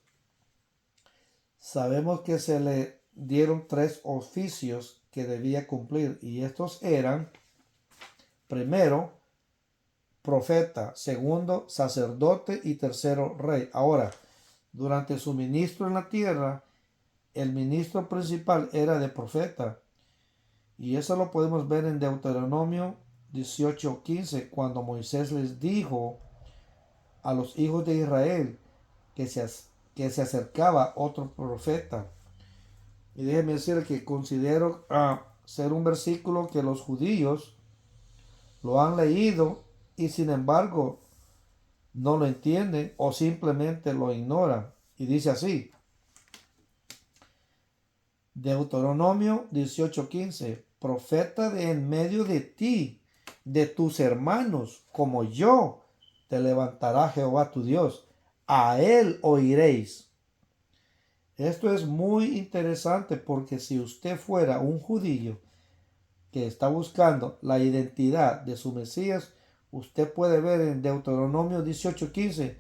sabemos que se le dieron 3 oficios que debía cumplir y estos eran, primero, profeta, segundo, sacerdote y tercero, rey. Ahora, durante su ministro en la tierra, el ministro principal era de profeta. Y eso lo podemos ver en Deuteronomio 18:15, cuando Moisés les dijo a los hijos de Israel que se acercaba otro profeta. Y déjeme decir que considero ser un versículo que los judíos lo han leído y sin embargo no lo entienden o simplemente lo ignoran. Y dice así, Deuteronomio 18:15, profeta de en medio de ti, de tus hermanos, como yo, te levantará Jehová tu Dios. A él oiréis. Esto es muy interesante porque si usted fuera un judío que está buscando la identidad de su Mesías, usted puede ver en Deuteronomio 18:15,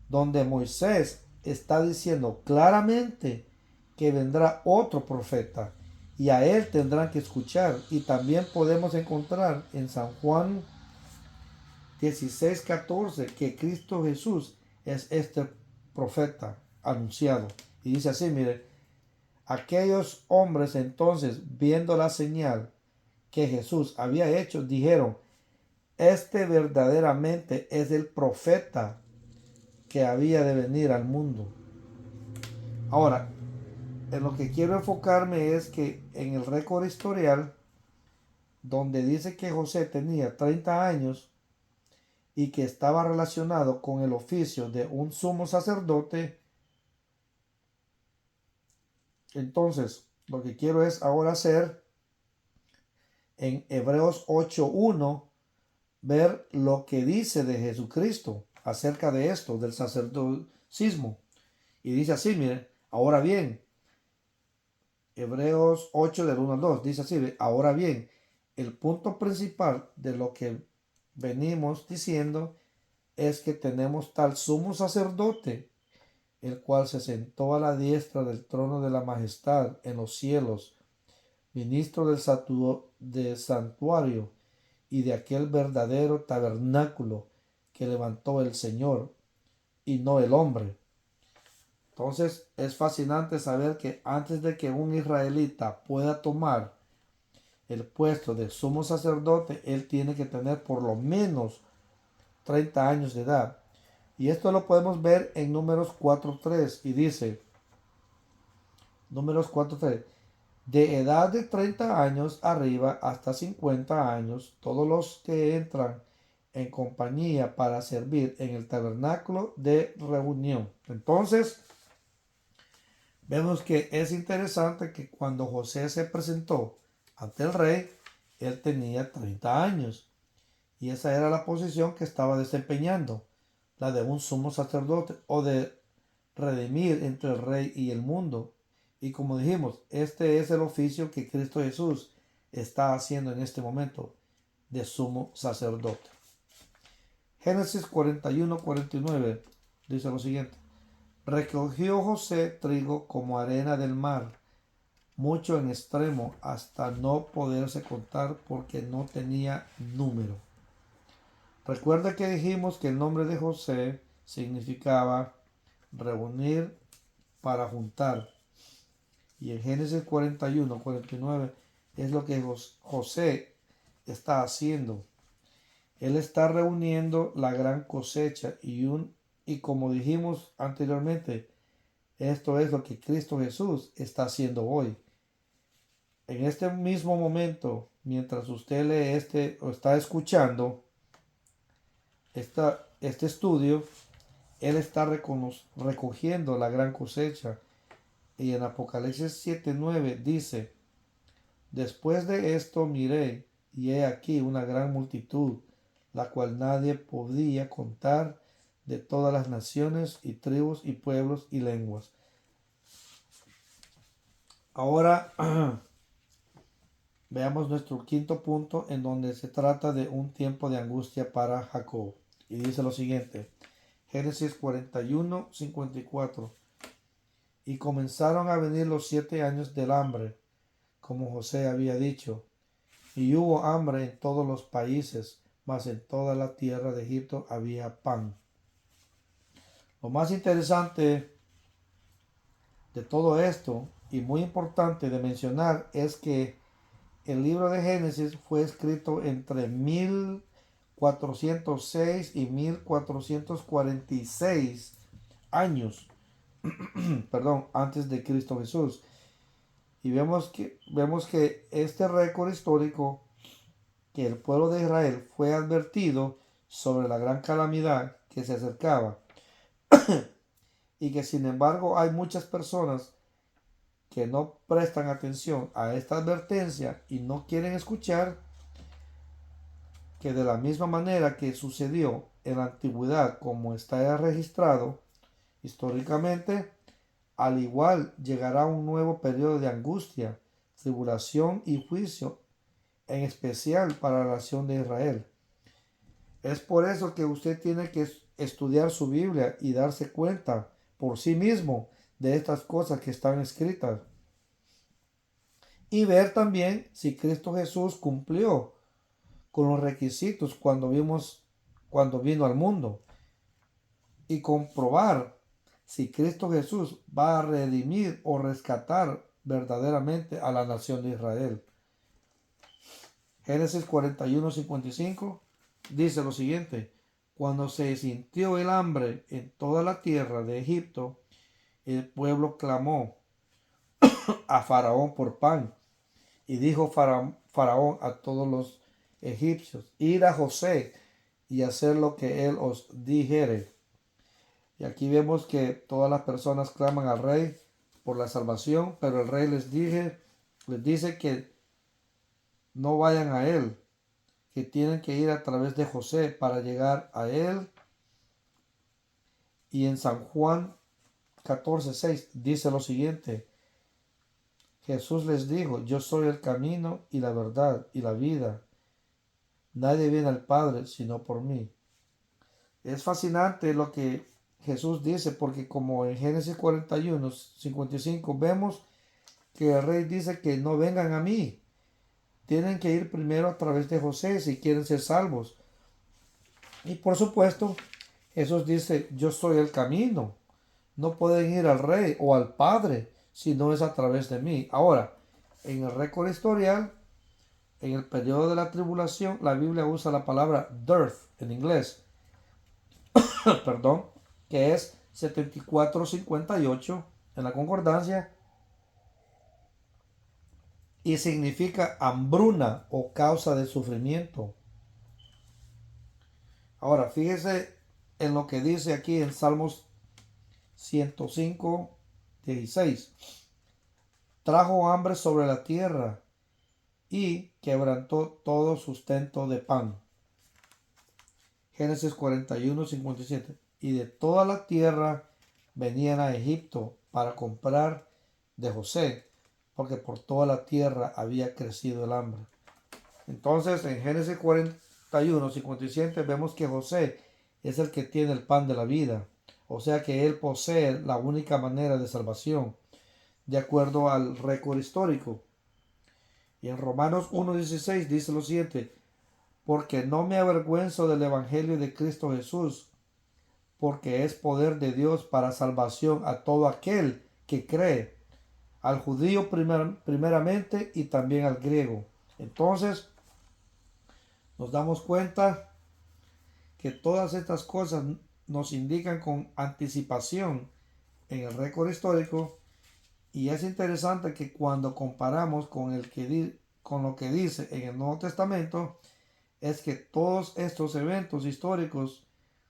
donde Moisés está diciendo claramente que vendrá otro profeta y a él tendrán que escuchar. Y también podemos encontrar en San Juan 16:14 que Cristo Jesús es este profeta anunciado. Y dice así, mire, aquellos hombres entonces, viendo la señal que Jesús había hecho, dijeron, este verdaderamente es el profeta que había de venir al mundo. Ahora, en lo que quiero enfocarme es que en el récord historial, donde dice que José tenía 30 años y que estaba relacionado con el oficio de un sumo sacerdote, entonces lo que quiero es ahora hacer en Hebreos 8:1 ver lo que dice de Jesucristo acerca de esto, del sacerdocismo. Y dice así, miren, ahora bien, Hebreos 8 del 1 al 2, dice así, ahora bien, el punto principal de lo que venimos diciendo es que tenemos tal sumo sacerdote, el cual se sentó a la diestra del trono de la majestad en los cielos, ministro del santuario y de aquel verdadero tabernáculo que levantó el Señor y no el hombre. Entonces es fascinante saber que antes de que un israelita pueda tomar el puesto de sumo sacerdote, él tiene que tener por lo menos 30 años de edad. Y esto lo podemos ver en Números 4:3 y dice, Números 4:3, de edad de 30 años arriba hasta 50 años, todos los que entran en compañía para servir en el tabernáculo de reunión. Entonces, vemos que es interesante que cuando José se presentó ante el rey, él tenía 30 años. Y esa era la posición que estaba desempeñando, la de un sumo sacerdote o de redimir entre el rey y el mundo. Y como dijimos, este es el oficio que Cristo Jesús está haciendo en este momento. de sumo sacerdote. Génesis 41-49 dice lo siguiente: recogió José trigo como arena del mar, mucho en extremo, hasta no poderse contar porque no tenía número. Recuerda que dijimos que el nombre de José significaba reunir para juntar. Y en Génesis 41-49 es lo que José está haciendo. Él está reuniendo la gran cosecha y como dijimos anteriormente, esto es lo que Cristo Jesús está haciendo hoy. En este mismo momento, mientras usted lee o está escuchando este estudio, Él está recogiendo la gran cosecha. Y en Apocalipsis 7:9 dice: después de esto miré, y he aquí una gran multitud, la cual nadie podía contar, de todas las naciones y tribus y pueblos y lenguas. Ahora veamos nuestro quinto punto, en donde se trata de un tiempo de angustia para Jacob. Y dice lo siguiente: Génesis 41-54. Y comenzaron a venir los 7 años del hambre, como José había dicho, y hubo hambre en todos los países, mas en toda la tierra de Egipto había pan. Lo más interesante de todo esto, y muy importante de mencionar, es que el libro de Génesis fue escrito entre 1406 y 1446 años antes de Cristo Jesús. Y vemos que este récord histórico, que el pueblo de Israel fue advertido sobre la gran calamidad que se acercaba, y que sin embargo hay muchas personas que no prestan atención a esta advertencia y no quieren escuchar, que de la misma manera que sucedió en la antigüedad, como está registrado históricamente, al igual llegará un nuevo periodo de angustia, tribulación y juicio, en especial para la nación de Israel. Es por eso que usted tiene que estudiar su Biblia y darse cuenta por sí mismo de estas cosas que están escritas. Y ver también si Cristo Jesús cumplió con los requisitos cuando vino al mundo. Y comprobar si Cristo Jesús va a redimir o rescatar verdaderamente a la nación de Israel. Génesis 41-55 dice lo siguiente: cuando se sintió el hambre en toda la tierra de Egipto, el pueblo clamó a Faraón por pan. Y dijo Faraón a todos los egipcios: id a José y hacer lo que él os dijere. Y aquí vemos que todas las personas claman al rey por la salvación, pero el rey les dice que no vayan a él, que tienen que ir a través de José para llegar a él. Y en San Juan 14:6 dice lo siguiente: Jesús les dijo: yo soy el camino y la verdad y la vida. Nadie viene al Padre sino por mí. Es fascinante lo que Jesús dice, porque como en Génesis 41-55 vemos que el rey dice que no vengan a mí. Tienen que ir primero a través de José si quieren ser salvos. Y por supuesto, Jesús dice: yo soy el camino. No pueden ir al rey o al Padre si no es a través de mí. Ahora, en el récord historial, en el periodo de la tribulación, la Biblia usa la palabra dearth en inglés, que es 74:58 en la concordancia, y significa hambruna o causa de sufrimiento. Ahora, fíjese en lo que dice aquí en Salmos 105:16. Trajo hambre sobre la tierra y quebrantó todo sustento de pan. Génesis 41:57. Y de toda la tierra venían a Egipto para comprar de José, porque por toda la tierra había crecido el hambre. Entonces, en Génesis 41, 57, vemos que José es el que tiene el pan de la vida. O sea que él posee la única manera de salvación, de acuerdo al récord histórico. Y en Romanos 1:16 dice lo siguiente: porque no me avergüenzo del Evangelio de Cristo Jesús, porque es poder de Dios para salvación a todo aquel que cree, al judío primeramente y también al griego. Entonces, nos damos cuenta que todas estas cosas nos indican con anticipación en el récord histórico, y es interesante que cuando comparamos con lo que dice en el Nuevo Testamento, es que todos estos eventos históricos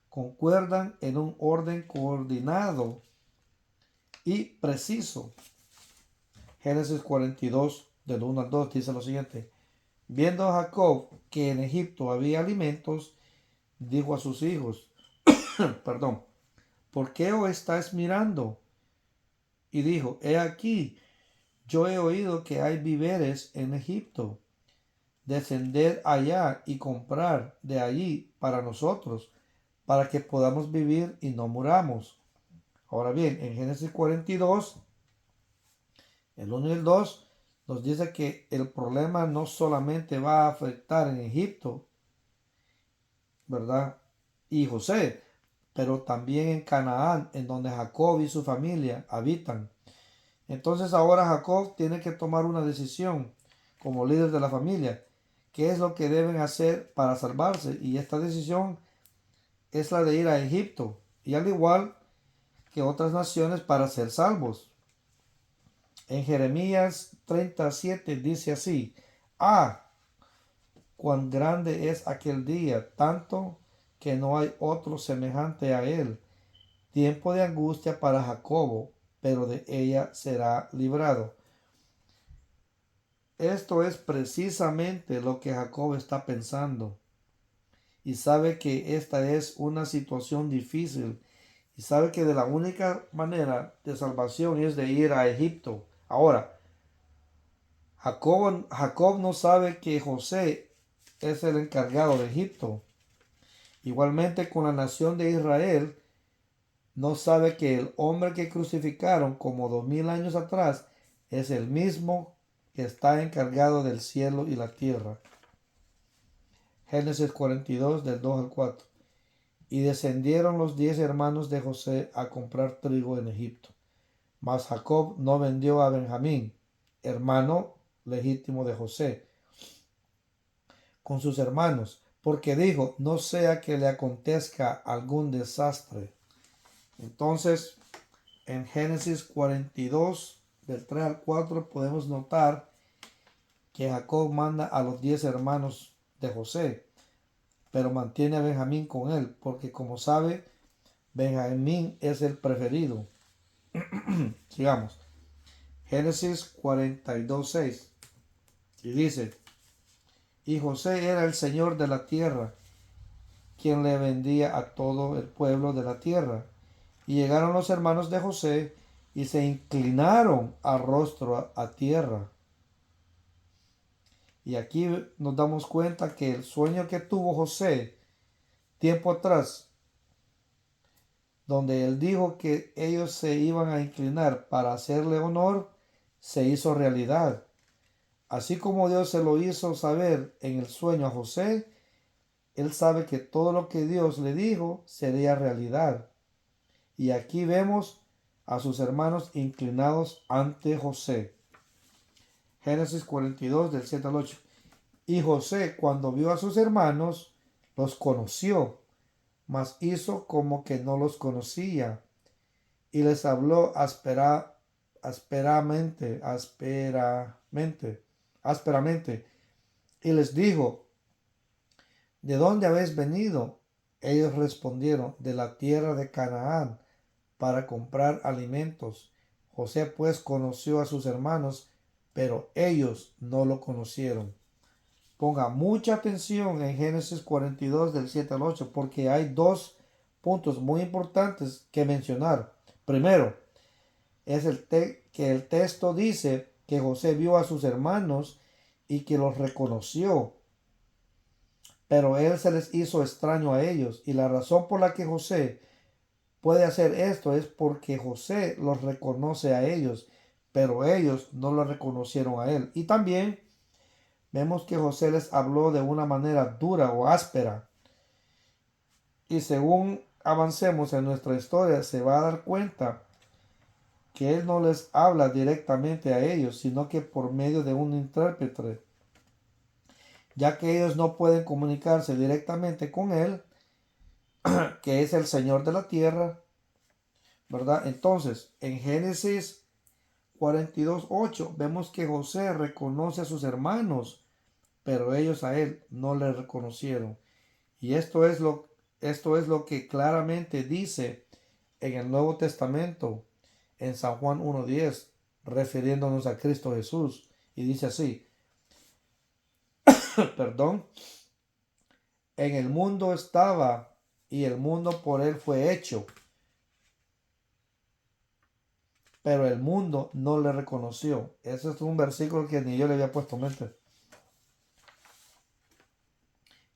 concuerdan en un orden coordinado y preciso. Génesis 42, del 1 al 2, dice lo siguiente: viendo a Jacob que en Egipto había alimentos, dijo a sus hijos, perdón, ¿por qué os estáis mirando? Y dijo, he aquí, yo he oído que hay víveres en Egipto. Descender allá y comprar de allí para nosotros, para que podamos vivir y no muramos. Ahora bien, en Génesis 42, el 1 y el 2, nos dice que el problema no solamente va a afectar en Egipto, ¿verdad? Y José, pero también en Canaán, en donde Jacob y su familia habitan. Entonces ahora Jacob tiene que tomar una decisión como líder de la familia. ¿Qué es lo que deben hacer para salvarse? Y esta decisión es la de ir a Egipto, y al igual que otras naciones, para ser salvos. En Jeremías 37 dice así: ah, cuán grande es aquel día, tanto que no hay otro semejante a él. Tiempo de angustia para Jacobo, pero de ella será librado. Esto es precisamente lo que Jacob está pensando, y sabe que esta es una situación difícil, y sabe que de la única manera de salvación es de ir a Egipto. Ahora, Jacob no sabe que José es el encargado de Egipto. Igualmente con la nación de Israel, no sabe que el hombre que crucificaron como 2000 años atrás es el mismo que está encargado del cielo y la tierra. Génesis 42, del 2 al 4. Y descendieron los 10 hermanos de José a comprar trigo en Egipto. Mas Jacob no vendió a Benjamín, hermano legítimo de José, con sus hermanos, porque dijo, no sea que le acontezca algún desastre. Entonces, en Génesis 42, del 3 al 4, podemos notar que Jacob manda a los 10 hermanos de José, pero mantiene a Benjamín con él, porque como sabe, Benjamín es el preferido. Sigamos. Génesis 42, 6. Y dice, y José era el señor de la tierra, quien le vendía a todo el pueblo de la tierra. Y llegaron los hermanos de José y se inclinaron a rostro a tierra. Y aquí nos damos cuenta que el sueño que tuvo José tiempo atrás, donde él dijo que ellos se iban a inclinar para hacerle honor, se hizo realidad. Así como Dios se lo hizo saber en el sueño a José, él sabe que todo lo que Dios le dijo sería realidad. Y aquí vemos a sus hermanos inclinados ante José. Génesis 42, del 7 al 8. Y José, cuando vio a sus hermanos, los conoció, mas hizo como que no los conocía, y les habló ásperamente, y les dijo, ¿de dónde habéis venido? Ellos respondieron, de la tierra de Canaán, para comprar alimentos. José pues conoció a sus hermanos, pero ellos no lo conocieron. Ponga mucha atención en Génesis 42, del 7 al 8, porque hay dos puntos muy importantes que mencionar. Primero, es que el texto dice que José vio a sus hermanos y que los reconoció. pero él se les hizo extraño a ellos. Y la razón por la que José puede hacer esto es porque José los reconoce a ellos, pero ellos no lo reconocieron a él. Y también vemos que José les habló de una manera dura o áspera. Y según avancemos en nuestra historia, se va a dar cuenta que él no les habla directamente a ellos, sino que por medio de un intérprete, ya que ellos no pueden comunicarse directamente con él, que es el Señor de la tierra, ¿verdad? Entonces, en Génesis 42:8 vemos que José reconoce a sus hermanos, pero ellos a él no le reconocieron. Y esto es lo que claramente dice en el Nuevo Testamento, en San Juan 1:10, refiriéndonos a Cristo Jesús. Y dice así, perdón, en el mundo estaba y el mundo por él fue hecho, pero el mundo no le reconoció. Ese es un versículo que ni yo le había puesto mente.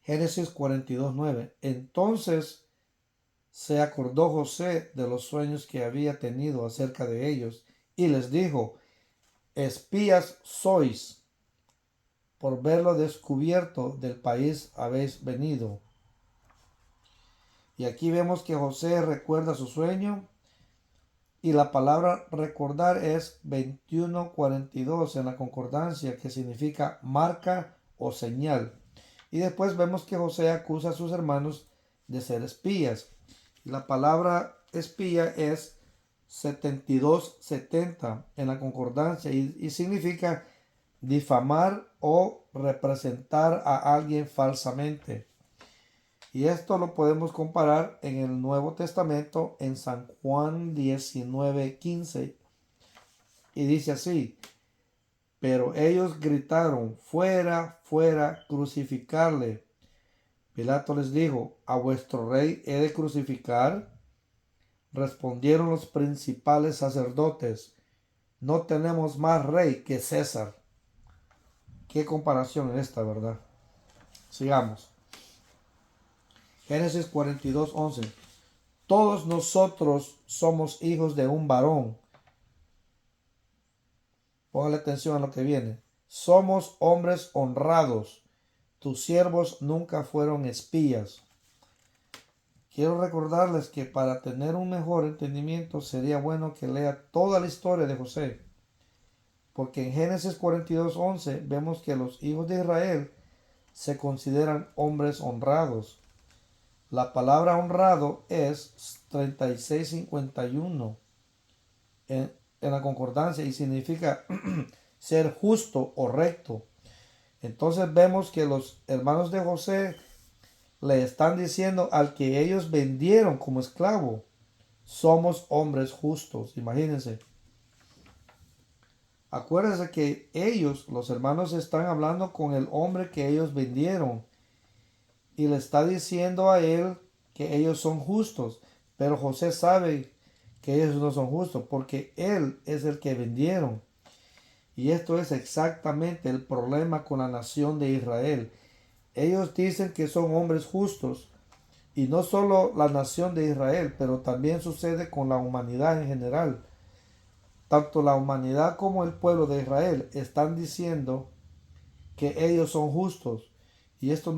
Génesis 42:9. Entonces se acordó José de los sueños que había tenido acerca de ellos y les dijo, espías sois, por verlo descubierto del país habéis venido. Y aquí vemos que José recuerda su sueño y la palabra recordar es 21:42 en la concordancia, que significa marca o señal. Y después vemos que José acusa a sus hermanos de ser espías. La palabra espía es 72:70 en la concordancia y significa difamar o representar a alguien falsamente. Y esto lo podemos comparar en el Nuevo Testamento en San Juan 19:15. Y dice así, pero ellos gritaron, fuera, fuera, crucificarle. Pilato les dijo, ¿a vuestro rey he de crucificar? Respondieron los principales sacerdotes, no tenemos más rey que César. Qué comparación es esta, ¿verdad? Sigamos. Génesis 42:11. Todos nosotros somos hijos de un varón. Póngale atención a lo que viene. Somos hombres honrados. Tus siervos nunca fueron espías. Quiero recordarles que para tener un mejor entendimiento sería bueno que lea toda la historia de José. Porque en Génesis 42:11 vemos que los hijos de Israel se consideran hombres honrados. La palabra honrado es 36:51 en la concordancia y significa ser justo o recto. Entonces vemos que los hermanos de José le están diciendo al que ellos vendieron como esclavo, somos hombres justos. Imagínense. Acuérdense que ellos, los hermanos, están hablando con el hombre que ellos vendieron y le está diciendo a él que ellos son justos. Pero José sabe que ellos no son justos porque él es el que vendieron. Y esto es exactamente el problema con la nación de Israel. Ellos dicen que son hombres justos, y no solo la nación de Israel, pero también sucede con la humanidad en general. Tanto la humanidad como el pueblo de Israel están diciendo que ellos son justos. Y esto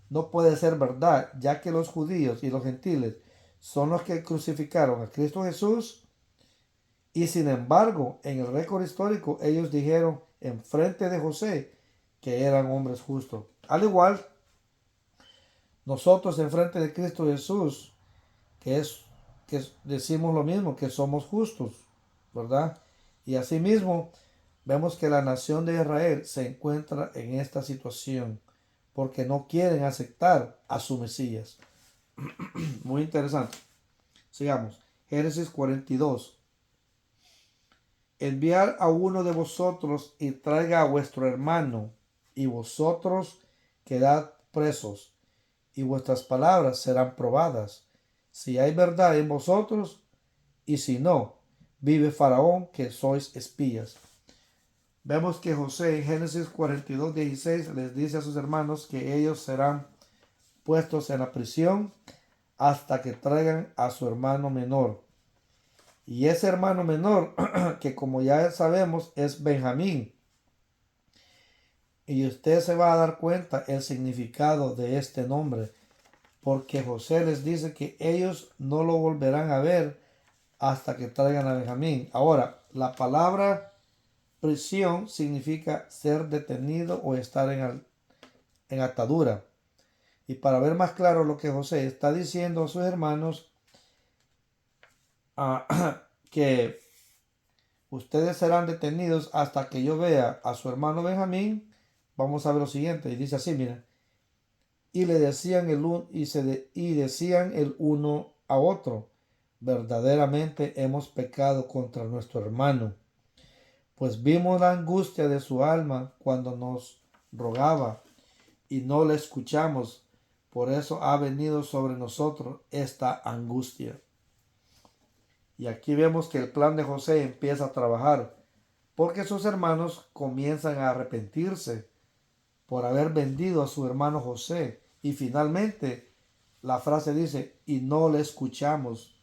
no puede ser verdad, ya que los judíos y los gentiles son los que crucificaron a Cristo Jesús. Y sin embargo, en el récord histórico, ellos dijeron en frente de José que eran hombres justos. Al igual, nosotros en frente de Cristo Jesús, que decimos lo mismo, que somos justos, ¿verdad? Y asimismo, vemos que la nación de Israel se encuentra en esta situación porque no quieren aceptar a su Mesías. Muy interesante. Sigamos. Génesis 42. Enviar a uno de vosotros y traiga a vuestro hermano, y vosotros quedad presos, y vuestras palabras serán probadas, si hay verdad en vosotros, y si no, vive Faraón que sois espías. vemos que José en Génesis 42:16 les dice a sus hermanos que ellos serán puestos en la prisión hasta que traigan a su hermano menor. Y ese hermano menor, que como ya sabemos es Benjamín. Y usted se va a dar cuenta el significado de este nombre, porque José les dice que ellos no lo volverán a ver hasta que traigan a Benjamín. Ahora, la palabra prisión significa ser detenido o estar en atadura. Y para ver más claro lo que José está diciendo a sus hermanos, que ustedes serán detenidos hasta que yo vea a su hermano Benjamín. Vamos a ver lo siguiente, y dice así, mira. Y le decían decían el uno a otro, verdaderamente hemos pecado contra nuestro hermano, pues vimos la angustia de su alma cuando nos rogaba y no le escuchamos, por eso ha venido sobre nosotros esta angustia. Y aquí vemos que el plan de José empieza a trabajar, porque sus hermanos comienzan a arrepentirse por haber vendido a su hermano José. Y finalmente la frase dice, y no le escuchamos.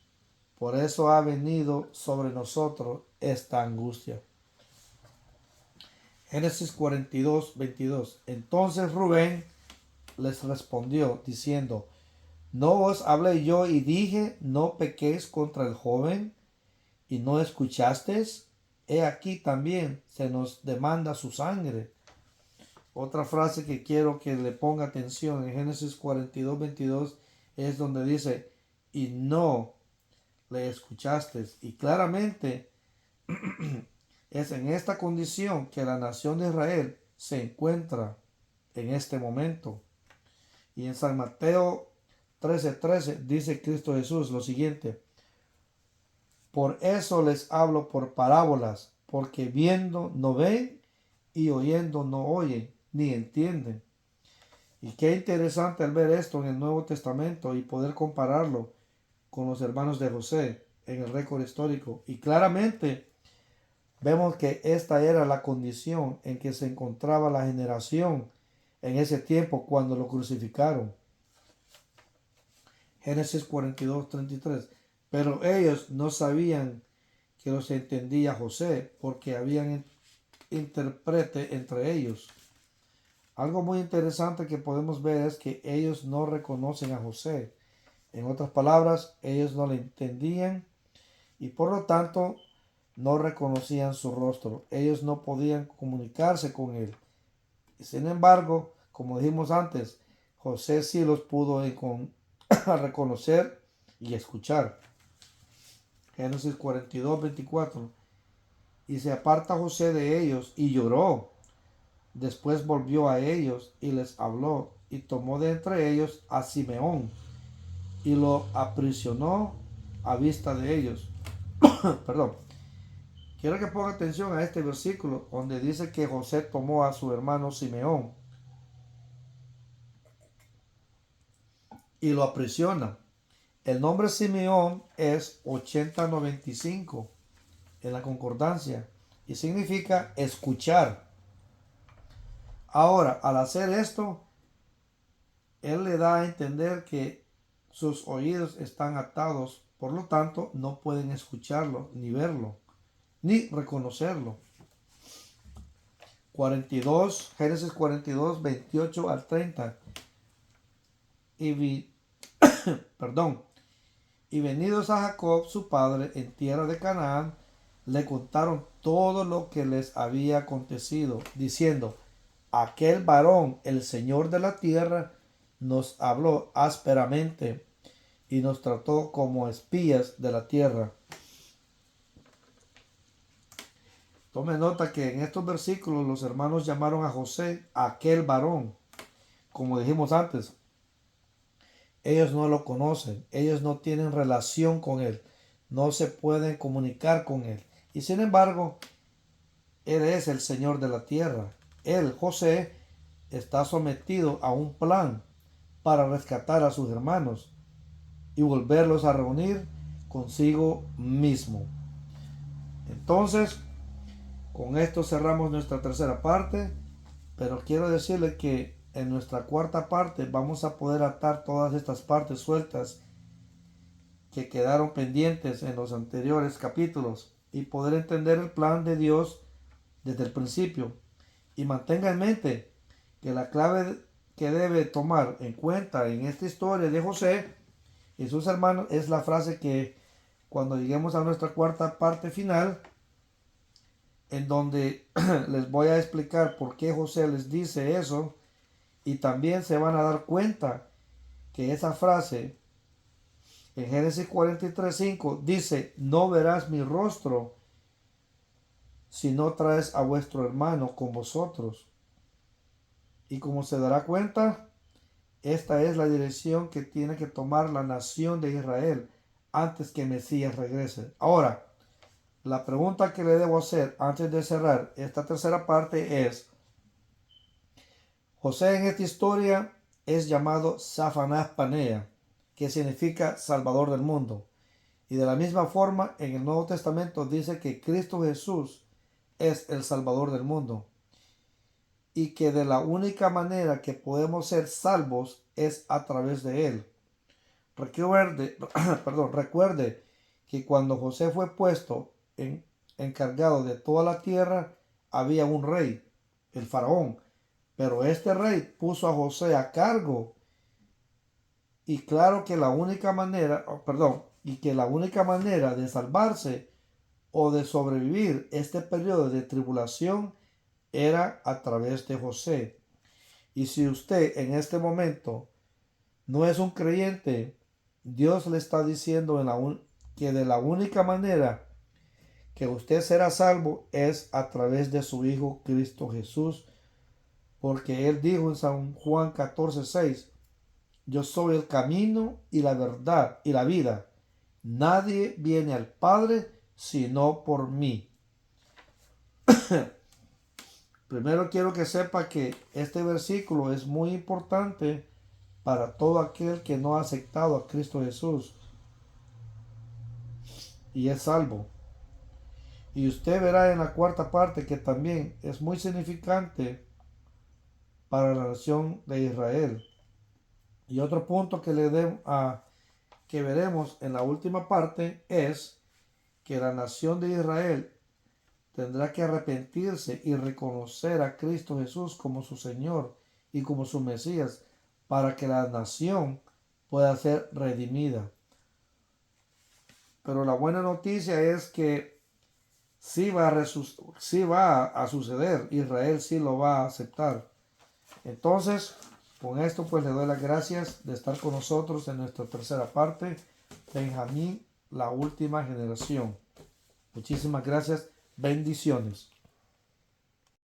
Por eso ha venido sobre nosotros esta angustia. Génesis 42:22. Entonces Rubén les respondió diciendo, ¿no os hablé yo y dije, no pequéis contra el joven? ¿Y no escuchasteis? He aquí también se nos demanda su sangre. Otra frase que quiero que le ponga atención en Génesis 42:22 es donde dice, y no le escuchaste. Y claramente es en esta condición que la nación de Israel se encuentra en este momento. Y en San Mateo 13:13 dice Cristo Jesús lo siguiente, por eso les hablo por parábolas, porque viendo no ven y oyendo no oyen, ni entienden. Y qué interesante al ver esto en el Nuevo Testamento y poder compararlo con los hermanos de José en el récord histórico. Y claramente vemos que esta era la condición en que se encontraba la generación en ese tiempo cuando lo crucificaron. Génesis 42:33. Pero ellos no sabían que los entendía José, porque habían intérprete entre ellos. Algo muy interesante que podemos ver es que ellos no reconocen a José. En otras palabras, ellos no le entendían y por lo tanto no reconocían su rostro. Ellos no podían comunicarse con él. Sin embargo, como dijimos antes, José sí los pudo reconocer y escuchar. Génesis 42:24. Y se aparta José de ellos y lloró. Después volvió a ellos y les habló y tomó de entre ellos a Simeón y lo aprisionó a vista de ellos. Perdón. Quiero que ponga atención a este versículo donde dice que José tomó a su hermano Simeón y lo aprisiona. El nombre Simeón es 8095 en la concordancia y significa escuchar. Ahora, al hacer esto, él le da a entender que sus oídos están atados, por lo tanto no pueden escucharlo, ni verlo, ni reconocerlo. 42, Génesis 42:28-30. Y venidos a Jacob su padre en tierra de Canaán, le contaron todo lo que les había acontecido, diciendo, aquel varón, el Señor de la tierra, nos habló ásperamente y nos trató como espías de la tierra. Tome nota que en estos versículos los hermanos llamaron a José aquel varón. Como dijimos antes, ellos no lo conocen, ellos no tienen relación con él, no se pueden comunicar con él. Y sin embargo, él es el Señor de la tierra. Él, José, está sometido a un plan para rescatar a sus hermanos y volverlos a reunir consigo mismo. Entonces, Con esto cerramos nuestra tercera parte, pero quiero decirle que en nuestra cuarta parte vamos a poder atar todas estas partes sueltas que quedaron pendientes en los anteriores capítulos y poder entender el plan de Dios desde el principio. Y mantenga en mente que la clave que debe tomar en cuenta en esta historia de José y sus hermanos es la frase que cuando lleguemos a nuestra cuarta parte final, en donde les voy a explicar por qué José les dice eso, y también se van a dar cuenta que esa frase en Génesis 43:5 dice: no verás mi rostro si no traes a vuestro hermano con vosotros. Y como se dará cuenta, esta es la dirección que tiene que tomar la nación de Israel antes que Mesías regrese. Ahora, la pregunta que le debo hacer antes de cerrar esta tercera parte es: José en esta historia es llamado Safanás Panea, que significa Salvador del mundo. Y de la misma forma, en el Nuevo Testamento dice que Cristo Jesús es el Salvador del mundo. Y que de la única manera que podemos ser salvos es a través de Él. Recuerde que cuando José fue puesto encargado de toda la tierra, había un rey, el faraón. Pero este rey puso a José a cargo. Y claro que la única manera, de salvarse o de sobrevivir este periodo de tribulación era a través de José. Y si usted en este momento no es un creyente, Dios le está diciendo que de la única manera que usted será salvo es a través de su Hijo Cristo Jesús. Porque Él dijo en San Juan 14:6, yo soy el camino y la verdad y la vida. Nadie viene al Padre sino por mí. Primero quiero que sepa que este versículo es muy importante para todo aquel que no ha aceptado a Cristo Jesús y es salvo. Y usted verá en la cuarta parte que también es muy significante para la nación de Israel. Y otro punto que que veremos en la última parte es que la nación de Israel tendrá que arrepentirse y reconocer a Cristo Jesús como su Señor y como su Mesías para que la nación pueda ser redimida. Pero la buena noticia es que sí va a suceder. Israel sí lo va a aceptar. Entonces, con esto pues le doy las gracias de estar con nosotros en nuestra tercera parte, Benjamín, la última generación. Muchísimas gracias. Bendiciones.